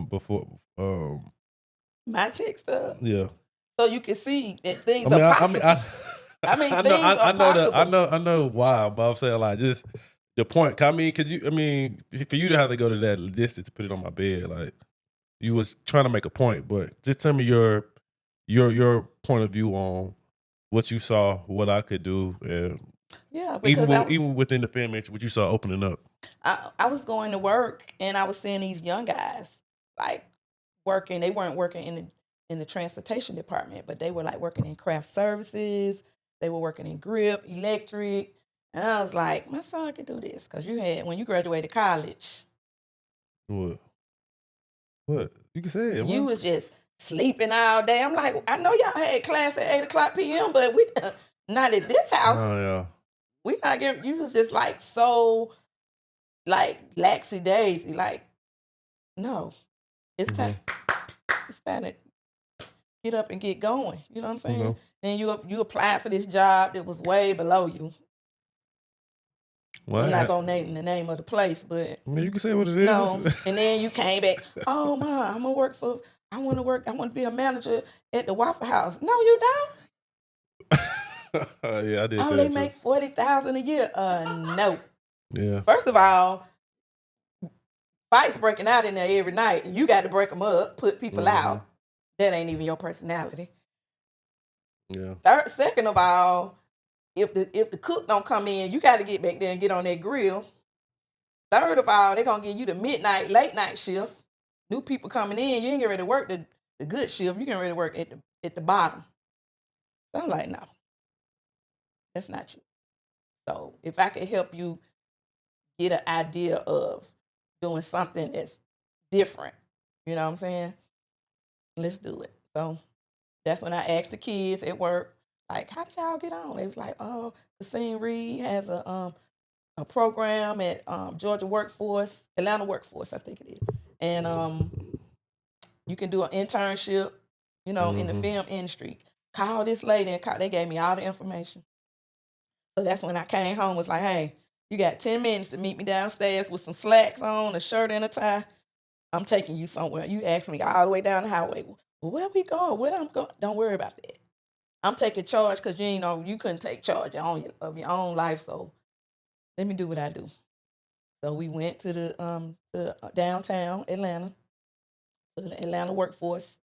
Before My check stub. yeah. So you can see that things are possible. I know why, but I'm saying like just the point. For you to have to go to that distance to put it on my bed, like you was trying to make a point, but just tell me your point of view on what you saw, what I could do, and yeah, because even within the family, what you saw opening up. I was going to work and I was seeing these young guys like working. They weren't working in the transportation department, but they were like working in craft services. They were working in grip, electric. And I was like, my son could do this. Because when you graduated college. What? You can say it. You was just sleeping all day. I'm like, I know y'all had class at 8 o'clock p.m., but we not at this house. Oh, yeah. We not getting, you was just like so, like, laxy-daisy. Like, no. It's time. It's time to get up and get going. You know what I'm saying? Mm-hmm. Then you applied for this job that was way below you. Well, I'm not gonna name the name of the place, but I mean, you can say what it is. No, and then you came back. Oh my, I want to be a manager at the Waffle House. No, you don't. Yeah, I did. Oh, they make $40,000 a year. No. Yeah. First of all, fights breaking out in there every night, and you got to break them up, put people out. That ain't even your personality. Yeah. Second of all, if the cook don't come in, you got to get back there and get on that grill. Third of all, they're going to give you the midnight, late night shift. New people coming in, you ain't getting ready to work the good shift. You're getting ready to work at the bottom. So I'm like, no, that's not you. So if I could help you get an idea of doing something that's different, you know what I'm saying? Let's do it. So that's when I asked the kids at work, like, how did y'all get on? They was like, oh, Cassandra Reed has a program at Atlanta Workforce, I think it is. And you can do an internship, in the film industry. Call this lady, and they gave me all the information. So that's when I came home, was like, hey, you got 10 minutes to meet me downstairs with some slacks on, a shirt and a tie. I'm taking you somewhere. You asked me all the way down the highway, well, where we going? Where I'm going? Don't worry about that. I'm taking charge because you couldn't take charge of your own life, so let me do what I do. So we went to the downtown Atlanta, to the Atlanta Workforce.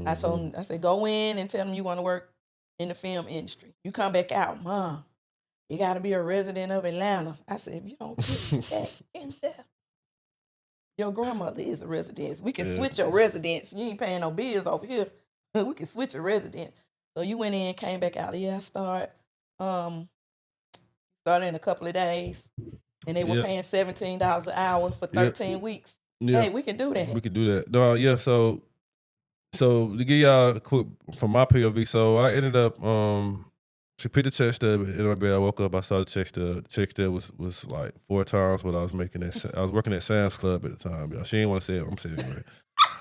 I told them, I said, go in and tell them you want to work in the film industry. You come back out, Mom, you got to be a resident of Atlanta. I said, if you don't get back in there, your grandmother is a resident. We can switch your residence. You ain't paying no bills over here. We can switch your residence. So you went in, came back out. Yeah, I started in a couple of days. And they were paying $17 an hour for 13 weeks. Yeah. Hey, we can do that. We can do that. No, yeah, so to give y'all a quick from my POV, so I ended up she put the check stub in my bed. I woke up, I saw the check stub. The check stub was like 4 times what I was making I was working at Sam's Club at the time, y'all. She didn't want to say it, I'm saying it right.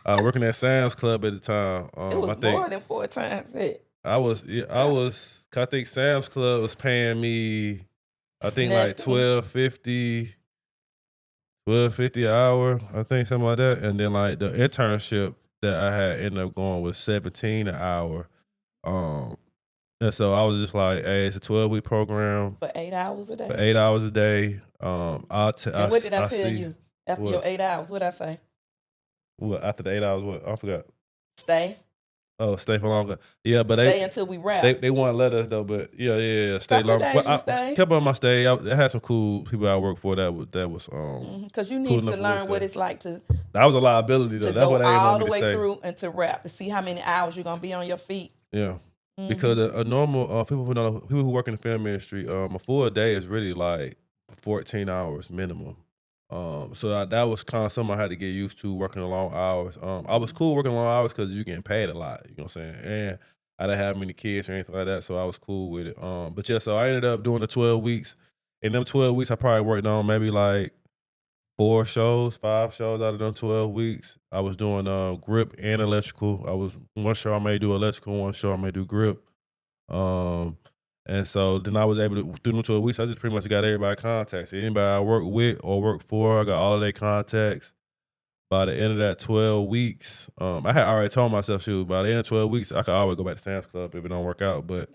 I was working at Sam's Club at the time. It was more than 4 times it. I think Sam's Club was paying me, I think like $12.50 $12.50 an hour, I think, something like that. And then like the internship that I had ended up going was $17 an hour. And so I was just like, hey, it's a 12-week program For 8 hours a day. for 8 hours a day. And what did I tell see you after what- your 8 hours? What did I say? What after the 8 hours? What I forgot. Stay. Oh, stay for longer. Yeah, but Stay until we wrap. they want to let us though. But yeah, stay Couple longer. days Well, you I stay. kept on my stay. I had some cool people I worked for that was Because you cool need enough to for me to learn what stay. it's like to That was a liability though. That's go what they didn't all want the me to way stay. through and to wrap, to see how many hours you're gonna be on your feet. Yeah. Because a normal people who work in the film industry, a full day is really like 14 hours minimum. So that was kind of something I had to get used to, working the long hours. I was cool working long hours because you're getting paid a lot. You know what I'm saying? And I didn't have many kids or anything like that, so I was cool with it. But yeah, so I ended up doing the 12 weeks. In them 12 weeks, I probably worked on maybe like 5 shows out of them 12 weeks. I was doing grip and electrical. I was one show I may do electrical, one show I may do grip. And so then I was able to, through them 12 weeks, I just pretty much got everybody contacts. Anybody I work with or work for, I got all of their contacts. By the end of that 12 weeks, I had already told myself, shoot, by the end of 12 weeks, I could always go back to Sam's Club if it don't work out. But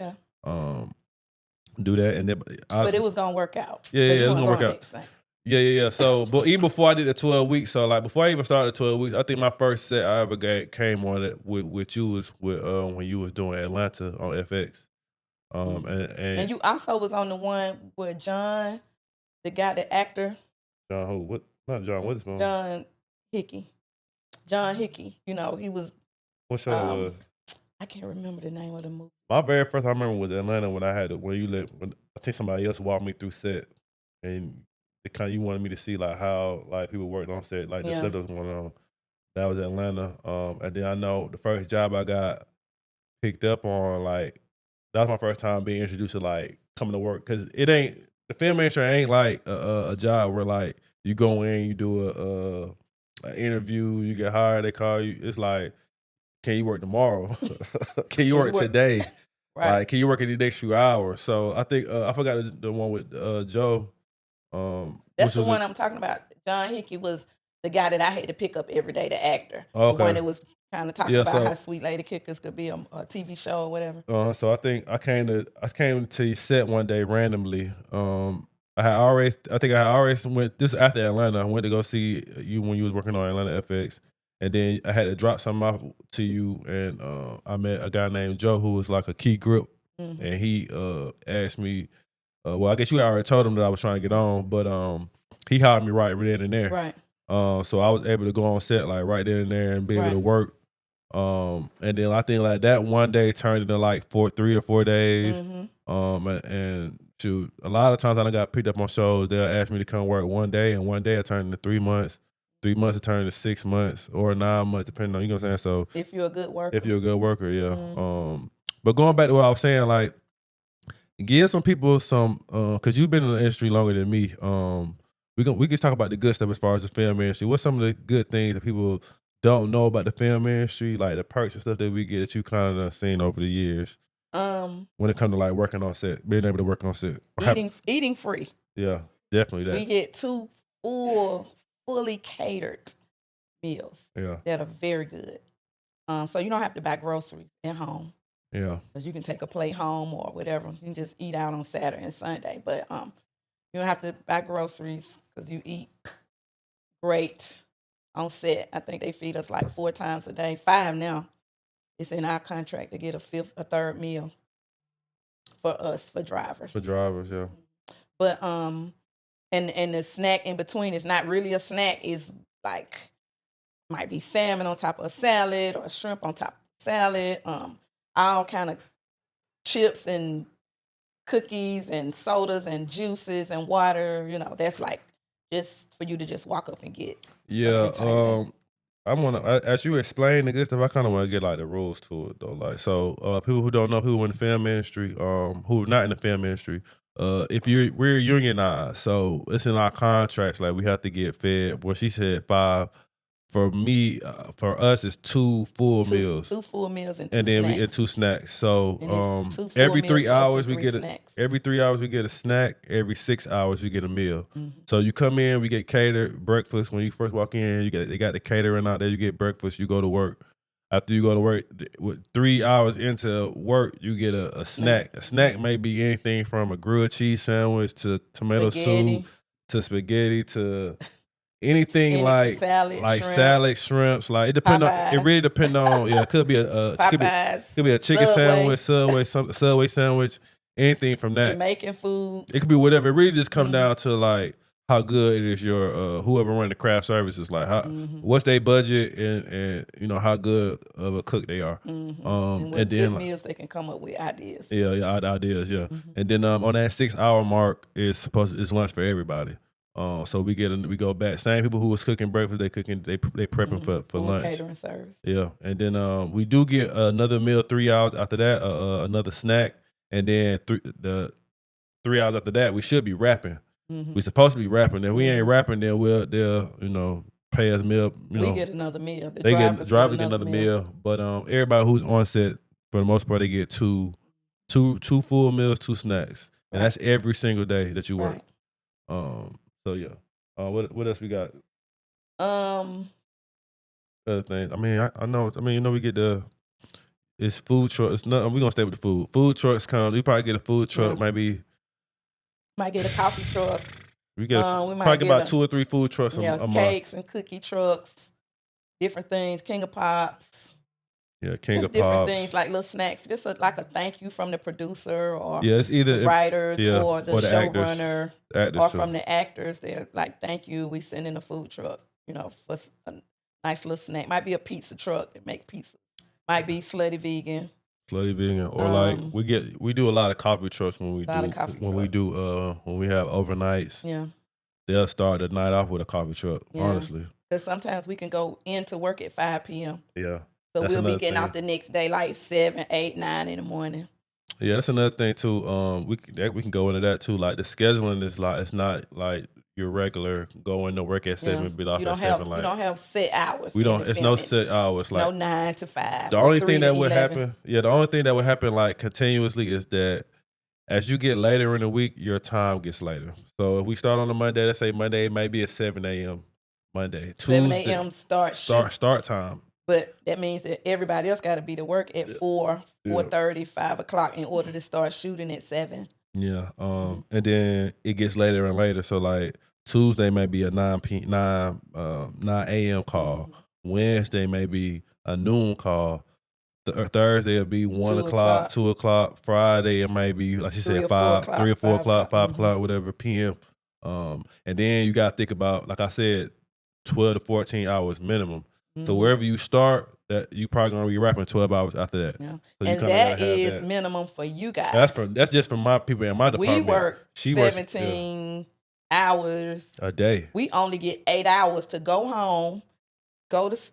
do that. And then But it was gonna work out. Yeah, it was gonna work out. Yeah. So, but even before I did the 12 weeks, so like before I even started 12 weeks, I think my first set I ever came on it with you was with when you was doing Atlanta on FX. And you also was on the one with John, the guy, the actor. John who? What? Not John. What is his name? John Hickey. John Hickey. You know, he was. What show it was? I can't remember the name of the movie. My very first I remember was Atlanta when I had it. When I think somebody else walked me through set, and it kind of you wanted me to see like how like people worked on set, like the stuff that was going on. That was Atlanta. And then I know the first job I got picked up on, like that was my first time being introduced to like coming to work, because it ain't the film industry ain't like a job where like you go in, you do an interview, you get hired, they call you. It's like, can you work tomorrow? Can you work today? Right. Like, can you work in the next few hours? So I think I forgot the one with Joe. That's the one I'm talking about. John Hickey was the guy that I had to pick up every day, the actor. Okay. The one that was kind of talking about so, how Sweet Lady Kickers could be a TV show or whatever. So I think I came to your set one day randomly. I had already went this after Atlanta. I went to go see you when you was working on Atlanta FX, and then I had to drop something off to you, and I met a guy named Joe who was like a key grip, and he asked me. Well, I guess you already told him that I was trying to get on, but he hired me right then and there. Right. So I was able to go on set like right then and there and be able to work. And then I think like that one day turned into like 3 or 4 days. And shoot, a lot of times I done got picked up on shows. They'll ask me to come work one day, and one day it turned into 3 months. 3 months it turned into 6 months or 9 months, depending on, you know what I'm saying? So if you're a good worker. If you're a good worker, yeah. But going back to what I was saying, like, give some people some, because you've been in the industry longer than me. We can talk about the good stuff as far as the film industry. What's some of the good things that people don't know about the film industry, like the perks and stuff that we get that you kind of seen over the years? When it comes to like working on set, being able to work on set, eating free. Yeah, definitely that. We get 2 fully catered meals. Yeah, that are very good. So you don't have to buy groceries at home. Yeah, because you can take a plate home or whatever. You can just eat out on Saturday and Sunday, but you don't have to buy groceries because you eat great on set. I think they feed us like 4 times a day, 5 now. It's in our contract to get a 3rd meal for us, for drivers. For drivers, yeah. But and the snack in between is not really a snack. It's like might be salmon on top of a salad or shrimp on top of salad. All kind of chips and cookies and sodas and juices and water. You know, that's like just for you to just walk up and get. Yeah. I want to, as you explain the good stuff, I kind of want to get like the rules to it though. Like, so people who don't know, who in the film industry, who are not in the film industry, we're unionized, so it's in our contracts. Like, we have to get fed. Well, she said 5 for me, for us, it's 2 full meals. 2 full meals and 2 And then snacks. we get 2 snacks. So And it's 2 full every meals 3 plus hours some we 3 get snacks. every 3 hours we get a snack. Every 6 hours we get a meal. Mm-hmm. So you come in, we get catered breakfast. When you first walk in, they got the catering out there. You get breakfast. You go to work. After you go to work, with 3 hours into work, you get a snack. A snack may be anything from a grilled cheese sandwich to tomato soup to spaghetti to anything like salad, shrimps. Like it really depends on. Yeah, it could be could be a chicken sandwich, Subway sandwich, anything from that. Jamaican food. It could be whatever. It really just comes down to like how good it is your whoever running the craft services. Like what's their budget and you know how good of a cook they are. And with good meals, they can come up with ideas. Yeah, ideas. Yeah, and then on that 6 hour mark is lunch for everybody. So we go back. Same people who was cooking breakfast, they prepping for lunch. Catering service. Yeah, and then we do get another meal 3 hours after that, another snack, and then the 3 hours after that we should be wrapping. We supposed to be wrapping. If we ain't wrapping, then they'll pay us meal. We get another meal. Drivers get another meal. But everybody who's on set for the most part they get two full meals, 2 snacks, and that's every single day that you work. So yeah, what else we got? Other things. I mean, I know. I mean, you know, we get it's food truck. It's not. We gonna stay with the food. Food trucks come. We probably get a food truck. Might get a coffee truck. We get probably get about 2 or 3 food trucks a month. Cakes and cookie trucks, different things. King of Pops. Yeah, King of Pops. Different things like little snacks. Just like a thank you from the producer or it's either the writers or the showrunner or too. from the actors. They're like, thank you. We send in a food truck. You know, for a nice little snack. Might be a pizza truck that make pizza. Might be Slutty Vegan. Or like we do a lot of coffee trucks when we have overnights. Yeah, they'll start the night off with a coffee truck. Yeah. Honestly, because sometimes we can go into work at 5 p.m. Yeah, so we'll be getting out the next day like 7, 8, 9 in the morning. Yeah, that's another thing too. We can go into that too. Like the scheduling is like it's not like your regular going to work at 7 and be off at 7. Like we don't have set hours. We don't. It's no set hours. Like no 9 to 5. The only thing that would happen. Yeah, the only thing that would happen like continuously is that as you get later in the week, your time gets later. So if we start on a Monday, let's say Monday may be at 7 a.m. Monday. 7 a.m. start time. But that means that everybody else got to be to work at 4, 4:30, 5 o'clock in order to start shooting at 7. Yeah. And then it gets later and later. So like Tuesday may be a 9 a.m. call. Wednesday may be a noon call. Thursday will be 1 o'clock, 2 o'clock. Friday it may be, like she said, 3 or 4 o'clock, 5 o'clock, whatever, p.m. And then you got to think about, like I said, 12 to 14 hours minimum. So wherever you start, that you probably gonna be rapping 12 hours after that. Yeah. So and that is minimum for you guys. That's just for my people in my department. We work 17 hours a day. We only get 8 hours to go home,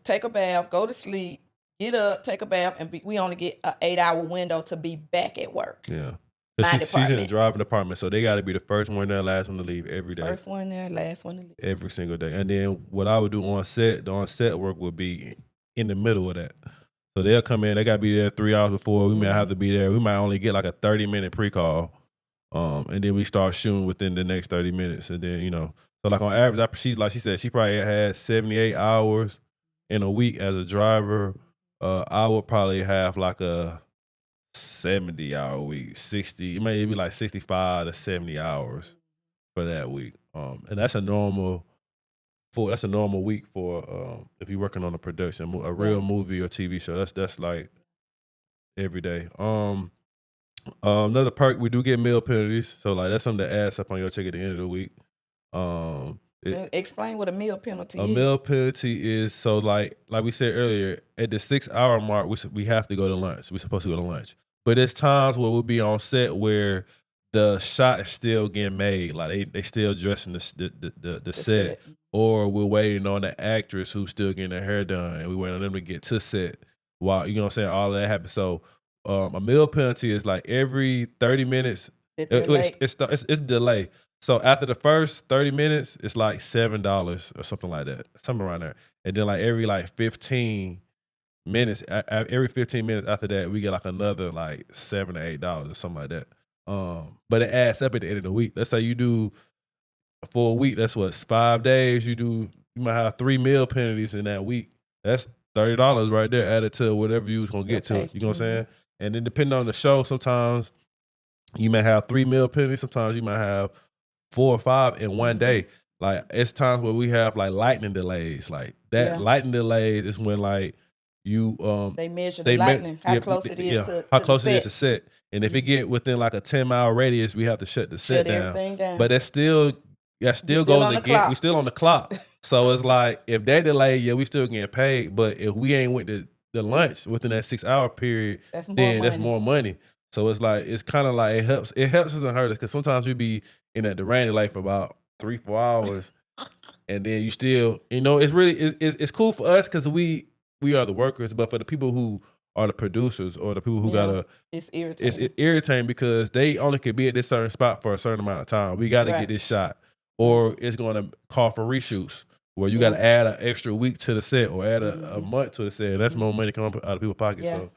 take a bath, go to sleep, get up, take a bath, and we only get an 8-hour window to be back at work. Yeah. She's in the driving department, so they got to be the first one there, last one to leave every day. First one there, last one to leave. Every single day. And then what I would do on set, the on-set work would be in the middle of that. So they'll come in, they got to be there 3 hours before. We might have to be there. We might only get like a 30-minute pre-call, and then we start shooting within the next 30 minutes. And then, so like on average, like she said, she probably had 78 hours in a week as a driver. I would probably have like a 70-hour week, 60, it may be like 65 to 70 hours for that week. And that's a normal week for if you're working on a production, a real movie or TV show. That's like every day. Another perk, we do get meal penalties. So like that's something that adds up on your check at the end of the week. Explain what a meal penalty is. A meal penalty is, so like we said earlier, at the 6-hour mark, we have to go to lunch. We're supposed to go to lunch. But there's times where we'll be on set where the shot is still getting made. Like they still dressing the set. Or we're waiting on the actress who's still getting their hair done, and we waiting on them to get to set while, you know what I'm saying, all of that happens. So a meal penalty is like every 30 minutes. It's delay. So after the first 30 minutes, it's like $7 or something like that, something around there. And then like every like 15 minutes, every 15 minutes after that, we get like another like $7 to $8 or something like that. But it adds up at the end of the week. Let's say you do for a week, that's what, 5 days. You might have 3 meal penalties in that week. That's $30 right there added to whatever you was gonna get to. You know what I'm saying? And then depending on the show, sometimes you may have 3 meal penalties. Sometimes you might have 4 or 5 in one day. Like it's times where we have like lightning delays. Like that lightning delays is when like you they measure the lightning, how close it is to how close the it is to set. And if it get within like a 10-mile radius, we have to shut the set down. Everything down. But that still goes again. We still on the clock. So it's like if they delay, we still getting paid. But if we ain't went to the lunch within that 6-hour period, that's more money. So it's like it's kind of like it helps us and hurt us because sometimes we be in the rain delay for about 3-4 hours, and then you still it's really it's cool for us because we are the workers, but for the people who are the producers or the people who it's irritating. It's irritating because they only could be at this certain spot for a certain amount of time. We got to get this shot, or it's going to call for reshoots where you got to add an extra week to the set or add a month to the set. And that's more money coming out of people's pockets. So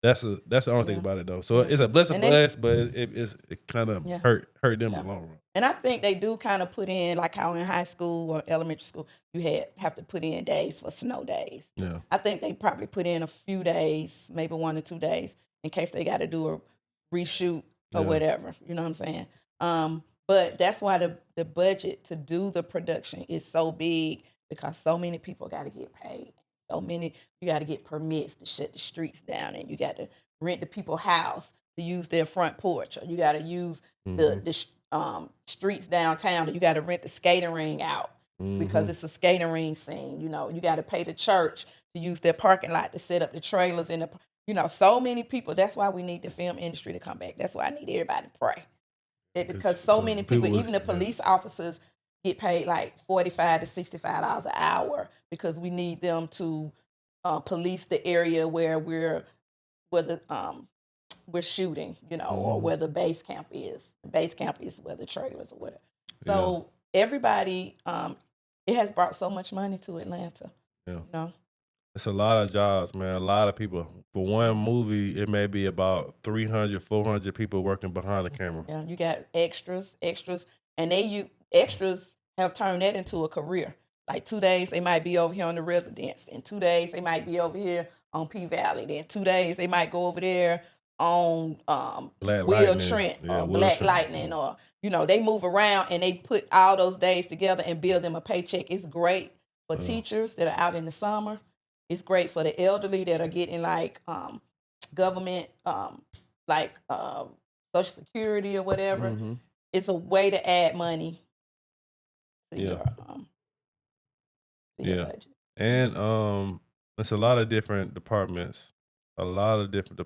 that's the only thing about it though. So it's a blessing for us, but it kind of hurt them in the long run. And I think they do kind of put in, like how in high school or elementary school, you have to put in days for snow days. Yeah. I think they probably put in a few days, maybe 1 or 2 days, in case they got to do a reshoot or whatever. You know what I'm saying? But that's why the budget to do the production is so big, because so many people got to get paid. You got to get permits to shut the streets down, and you got to rent the people's house to use their front porch, or you got to use the streets downtown. You got to rent the skating ring out because it's a skating ring scene. You got to pay the church to use their parking lot to set up the trailers in the. So many people. That's why we need the film industry to come back. That's why I need everybody to pray, because so many people, even the police officers, get paid like $45 to $65 an hour because we need them to police the area where we're shooting, or where the base camp is. The base camp is where the trailers or whatever. So everybody, it has brought so much money to Atlanta. Yeah. It's a lot of jobs, man. A lot of people. For one movie, it may be about 300, 400 people working behind the camera. Yeah, you got extras, and extras have turned that into a career. Like 2 days, they might be over here on the Residence. And 2 days, they might be over here on P Valley. Then 2 days, they might go over there on Will Trent or Black Lightning, or they move around and they put all those days together and build them a paycheck. It's great for teachers that are out in the summer. It's great for the elderly that are getting like government, like Social Security or whatever. It's a way to add money to your budget. And it's a lot of different departments. That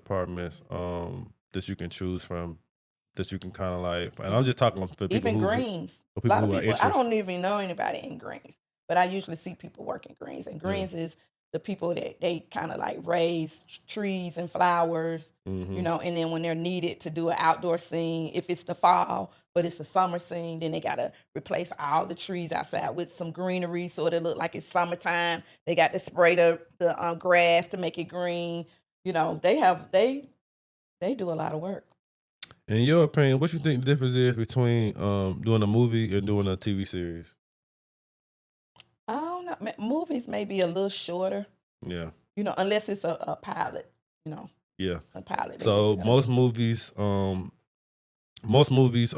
you can choose from, that you can kind of like. And I'm just talking for people even who greens. For people who are interested. I don't even know anybody in greens, but I usually see people working greens. And greens is the people that they kind of like raise trees and flowers, and then when they're needed to do an outdoor scene, if it's the fall, but it's a summer scene, then they got to replace all the trees outside with some greenery so it look like it's summertime. They got to spray the grass to make it green. They do a lot of work. In your opinion, what you think the difference is between doing a movie and doing a TV series? I don't know. Movies may be a little shorter. Yeah. Unless it's a pilot. Yeah. A pilot. So most movies are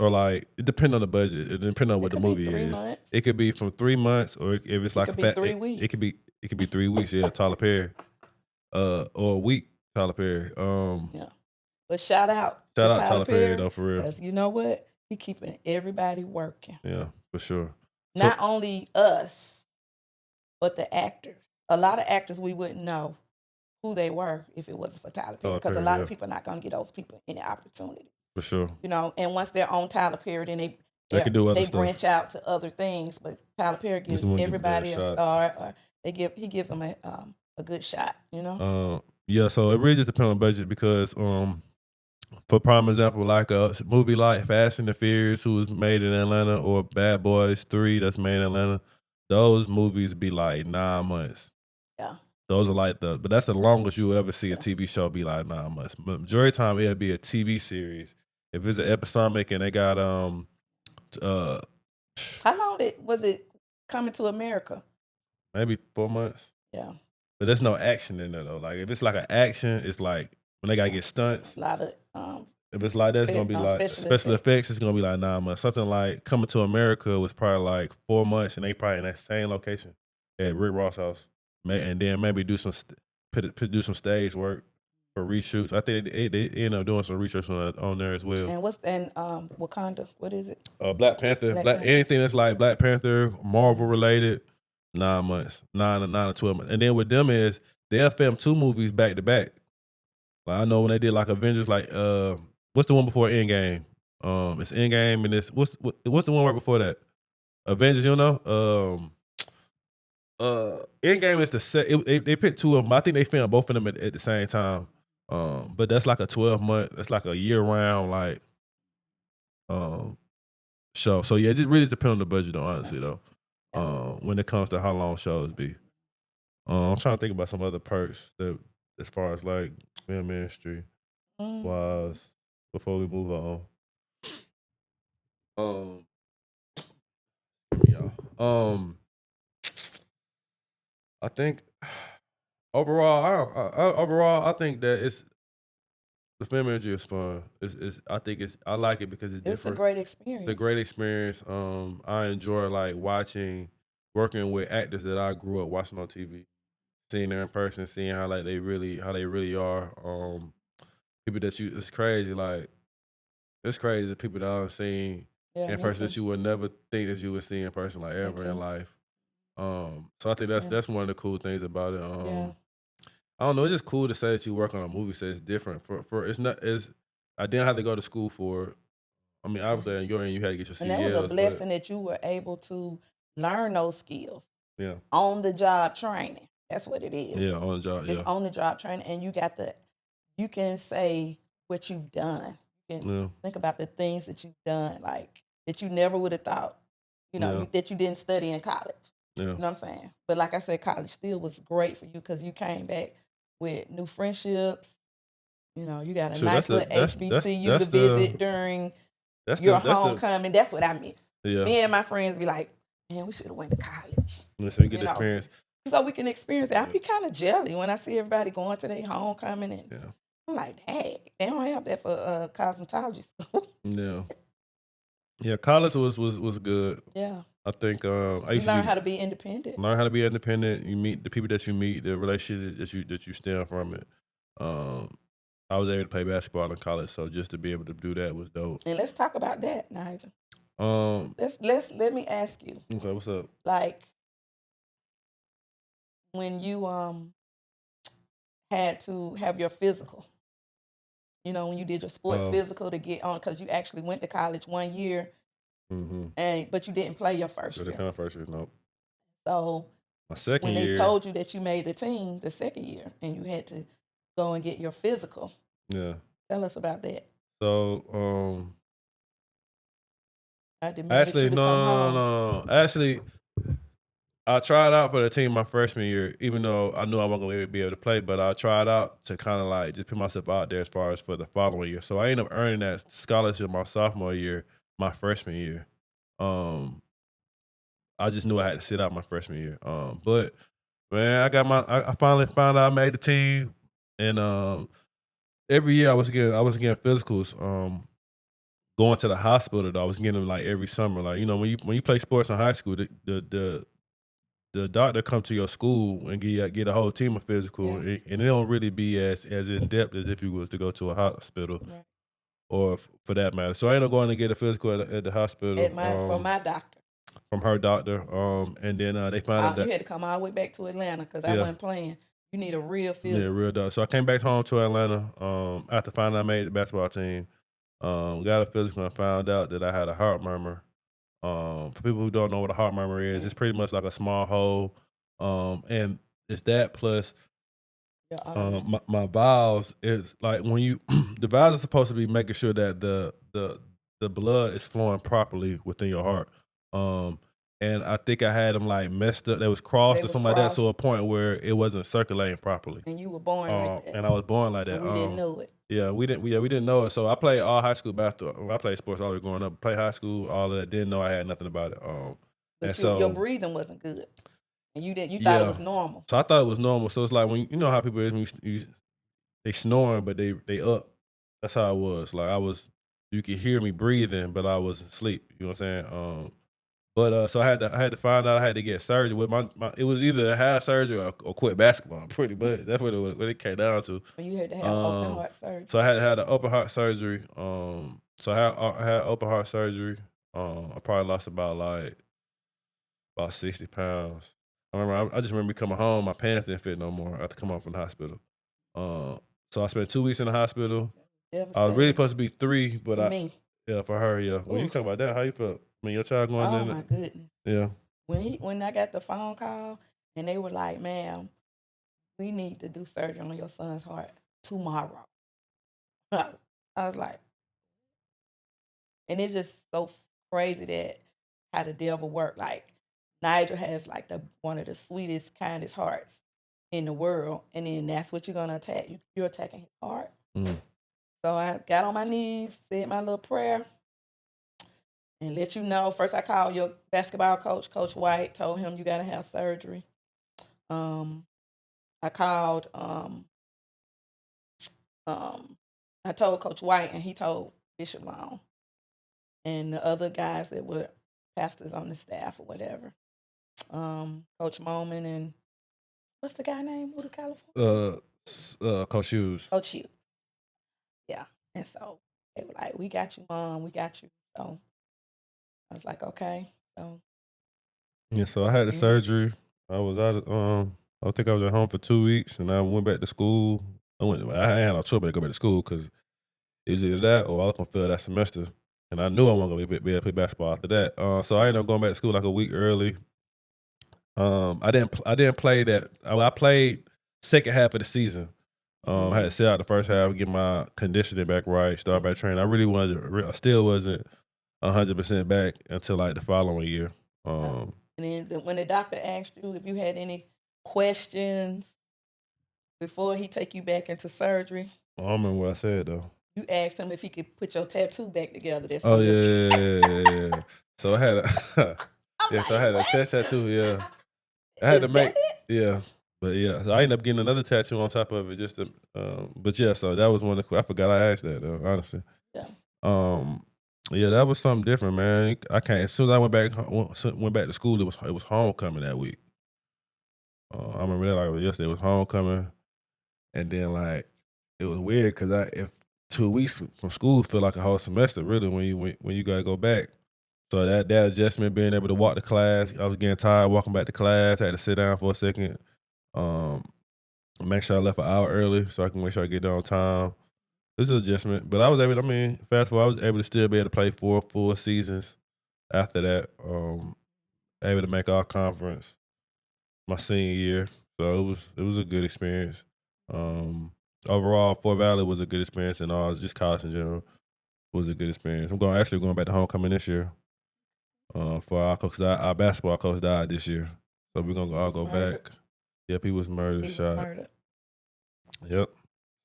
like, it depends on the budget. It depends on what the movie is. Months. It could be from 3 months, or if it's like 3 weeks. It could be 3 weeks. Yeah, Tyler Perry. Or a week, Tyler Perry. Yeah. But shout out Tyler Perry though, for real. Because you know what? He keeping everybody working. Yeah, for sure. Not only us, but the actors. A lot of actors we wouldn't know who they were if it wasn't for Tyler Perry. Because a lot of people are not going to get those people any opportunity. For sure. And once they're on Tyler Perry, then they can do other they stuff. Branch out to other things. But Tyler Perry gives everybody a star, or he gives them a good shot. Yeah, so it really just depends on budget because For prime example, like a movie like Fast and the Furious, who was made in Atlanta, or Bad Boys 3 that's made in Atlanta, those movies be like 9 months. Yeah. Those are like but that's the longest you'll ever see a Yeah. TV show be like 9 months. But majority of the time it'll be a TV series. If it's an episodic and they got How long was it Coming to America? maybe 4 months. Yeah. But there's no action in there though. Like if it's like an action, it's like when they gotta get stunts. A lot of If it's like that, it's gonna be like special effects. It's gonna be like 9 months. Something like Coming to America was probably like 4 months, and they probably in that same location at Rick Ross' house, and then maybe do some do some stage work for reshoots. I think they end up doing some research on there as well. And Wakanda, what is it? Black Panther, anything that's like Black Panther, Marvel related, 9 months, 9 to 12 months, and then with them is they'll film 2 movies back to back. Like I know when they did like Avengers, like what's the one before Endgame? It's Endgame, and it's what's the one right before that? Avengers, you know. Endgame is the set. They picked 2 of them. I think they filmed both of them at the same time. But that's like a 12-month. That's like a year-round like show. So yeah, it just really depends on the budget, though. Honestly, though, when it comes to how long shows be. I'm trying to think about some other perks that, as far as like film industry wise, before we move on. I think overall, I think that the film industry is fun. I like it because it's different. It's a great experience. It's a great experience. I enjoy like working with actors that I grew up watching on TV, seeing them in person, seeing how they really are. People that it's crazy. Like it's crazy the people that I've seen in person that you would never think that you would see in person like ever in life. So I think that's one of the cool things about it. I don't know. It's just cool to say that you work on a movie set. It's different. For it's not as I didn't have to go to school for it. I mean, obviously, on your end, you had to get your CDLs. And that was a blessing that you were able to learn those skills. Yeah. On the job training. That's what it is. Yeah, on the job. It's on the job training, and you can say what you've done. You can think about the things that you've done, like that you never would have thought. That you didn't study in college. Yeah. You know what I'm saying? But like I said, college still was great for you because you came back with new friendships. You got a nice little HBCU to visit during your homecoming. That's what I miss. Yeah. Me and my friends be like, man, we should have went to college. So you get the experience. So we can experience it. I be kind of jelly when I see everybody going to their homecoming. And I'm like, dang, they don't have that for cosmetology school. Yeah, college was good. Yeah. I think I used to learn how to be independent. Learn how to be independent. You meet the people that you meet, the relationships that you stem from it. I was able to play basketball in college, so just to be able to do that was dope. And let's talk about that, Nigel. Let me ask you. Okay, what's up? Like when you had to have your physical, when you did your sports physical to get on, because you actually went to college 1 year. Mm-hmm. But you didn't play your first year. Nope. So my second year, when they told you that you made the team the second year and you had to go and get your physical. Yeah. Tell us about that. So actually, no. Actually, I tried out for the team my freshman year, even though I knew I wasn't going to be able to play, but I tried out to kind of like just put myself out there as far as for the following year. So I ended up earning that scholarship my sophomore year, my freshman year. I just knew I had to sit out my freshman year. But man, I finally found out I made the team, and every year I was getting physicals. Going to the hospital though, I was getting them like every summer. Like when you play sports in high school, the doctor come to your school and get a whole team of physical, and it don't really be as in depth as if you was to go to a hospital. Right. Or for that matter. So I ended up going to get a physical at the hospital. From my doctor. From her doctor. And then they found out that you had to come all the way back to Atlanta because I wasn't playing. You need a real physical. Yeah, real doctor. So I came back home to Atlanta after finding out I made the basketball team. Got a physical and found out that I had a heart murmur. For people who don't know what a heart murmur is, it's pretty much like a small hole. And it's that plus My valves is like when you the valves are supposed to be making sure that the blood is flowing properly within your heart. And I think I had them like messed up. They was crossed They or was something like that. So a crossed. point where it wasn't circulating properly. And you were born like that. And I was born like that. And we didn't know it. Yeah, we didn't know it. So I played all high school basketball. I played sports all the way growing up. Played high school, all of that. Didn't know I had nothing about it. But and so your breathing wasn't good. And you thought it was normal. So I thought it was normal. So it's like when you know how people is when they snoring, but they up. That's how it was. Like you could hear me breathing, but I was asleep. You know what I'm saying? But so I had to find out I had to get surgery with my it was either have surgery or quit basketball. Pretty much that's what it came down to. But you had to have open heart surgery. So I had to have the open heart surgery. So I had open heart surgery. I probably lost about 60 pounds. I just remember coming home, my pants didn't fit no more. I had to come home from the hospital. So I spent 2 weeks in the hospital. I was really supposed to be 3, but for her, yeah. When you talk about that, how you felt? I mean, your child going in. Oh my goodness. Yeah. When I got the phone call and they were like, "Ma'am, we need to do surgery on your son's heart tomorrow." I was like, and it's just so crazy that how the devil worked. Like Nigel has like one of the sweetest, kindest hearts in the world, and then that's what you're gonna attack. You're attacking his heart. Mm. So I got on my knees, said my little prayer, and let you know. First, I called your basketball coach, Coach White, told him you gotta have surgery. I called. I told Coach White, and he told Bishop Long, and the other guys that were pastors on the staff or whatever. Coach Moman and what's the guy name? Who the California? Coach Hughes. Coach Hughes. Yeah, and so they were like, "We got you, Mom. We got you." So I was like, "Okay." So yeah, so I had the surgery. I was out. I think I was at home for 2 weeks, and I went back to school. I had no choice but to go back to school because it was either that or I was gonna fail that semester, and I knew I wasn't gonna be able to play basketball after that. So I ended up going back to school like a week early. I didn't play that. I played second half of the season. I had to sit out the first half, get my conditioning back right, start back training. I still wasn't 100% back until like the following year. and then when the doctor asked you if you had any questions before he take you back into surgery, I don't remember what I said though. you asked him if he could put your tattoo back together. That's yeah. So I had so I had a chest tattoo. Yeah, I had to make But yeah, so I ended up getting another tattoo on top of it. Just to, but yeah, so that was one of the. I forgot I asked that though. Honestly. Yeah. Yeah, that was something different, man. I can't. As soon as I went back to school, it was homecoming that week. I remember that like yesterday. It was homecoming, and then like it was weird because if 2 weeks from school feel like a whole semester really when you gotta go back. So that adjustment, being able to walk to class, I was getting tired walking back to class. I had to sit down for a second. Make sure I left an hour early so I can make sure I get there on time. This is an adjustment, but I was able. Fast forward, I was able to still be able to play 4 full seasons after that. Able to make all conference my senior year, so it was a good experience. Overall, Fort Valley was a good experience, and all just college in general was a good experience. I'm going back to homecoming this year. For our coach, our basketball coach died this year, so we're gonna all go back. Yep, he was murdered. Shot. Yep.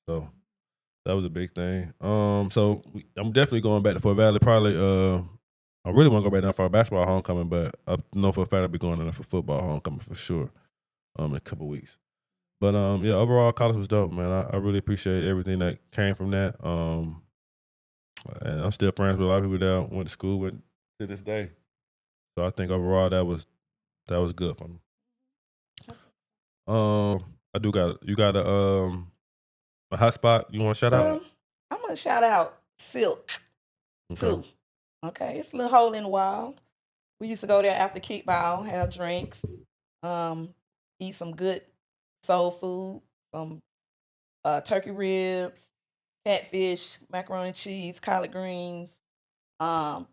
So that was a big thing. So I'm definitely going back to Fort Valley. Probably. I really want to go back down for our basketball homecoming, but I know for a fact I'll be going down for football homecoming for sure. In a couple weeks. But yeah, overall college was dope, man. I really appreciate everything that came from that. And I'm still friends with a lot of people that I went to school with to this day. So I think overall that was good for me. You got a hot spot you want to shout out? I'm gonna shout out Silk too. Okay, it's a little hole in the wall. We used to go there after kickball, have drinks, eat some good soul food, some turkey ribs, catfish, macaroni and cheese, collard greens, one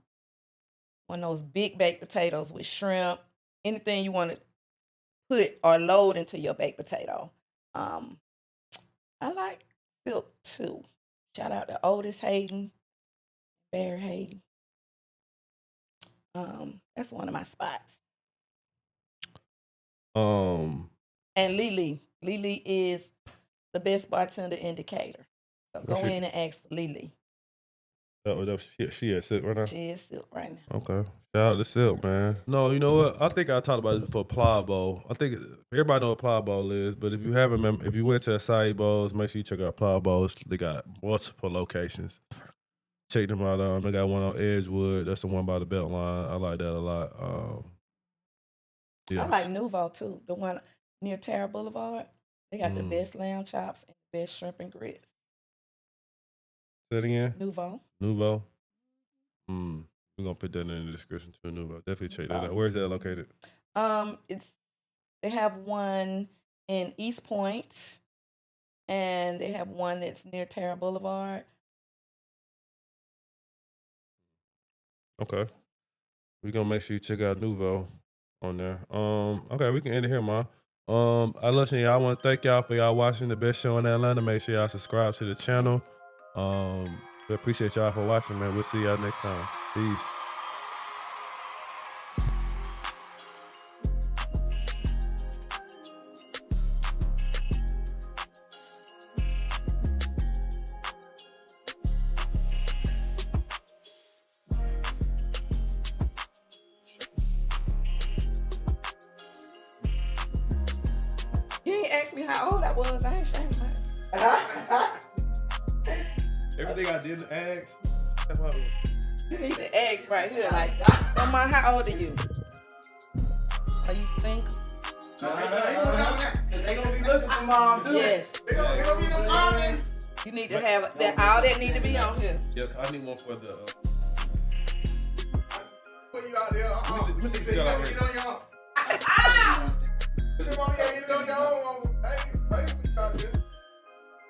of those big baked potatoes with shrimp, anything you want to put or load into your baked potato. I like silk too. Shout out to Otis Hayden, Barry Hayden. That's one of my spots. Um, And Lily. Lily is the best bartender in Decatur. So go in and ask for Lily. she at Silk right now? She is Silk right now. Okay. Shout out to Silk, man. No, you know what? I think I talked about it before. Pliable. I think everybody know what Pliable is, but if you haven't, if you went to Acai Bowls, make sure you check out Pliables. They got multiple locations. Check them out. They got one on Edgewood. That's the one by the Beltline. I like that a lot. I like Nouveau too. The one near Terra Boulevard. They got the best lamb chops and the best shrimp and grits. Say it again. Nouveau. We're gonna put that in the description too. Nouveau. Definitely check that out. Where is that located? They have one in East Point, and they have one that's near Terra Boulevard. Okay. We're gonna make sure you check out Nouveau on there. Okay, we can end it here, man. I listen, y'all. I want to thank y'all for y'all watching the best show in Atlanta. Make sure y'all subscribe to the channel. We appreciate y'all for watching, man. We'll see y'all next time. Peace. Ask me how old I was. I ain't ashamed of Everything I did to ask. You need to ask right here. Like, so Mom, how old are you? Are you single? They gonna be looking for mom. Yes. They gonna be the comments. You need to have that. All that need to be on here. Yeah, I need one for the. Put you out there. Let me see if you got it already. Get it on your own. Get it on your own.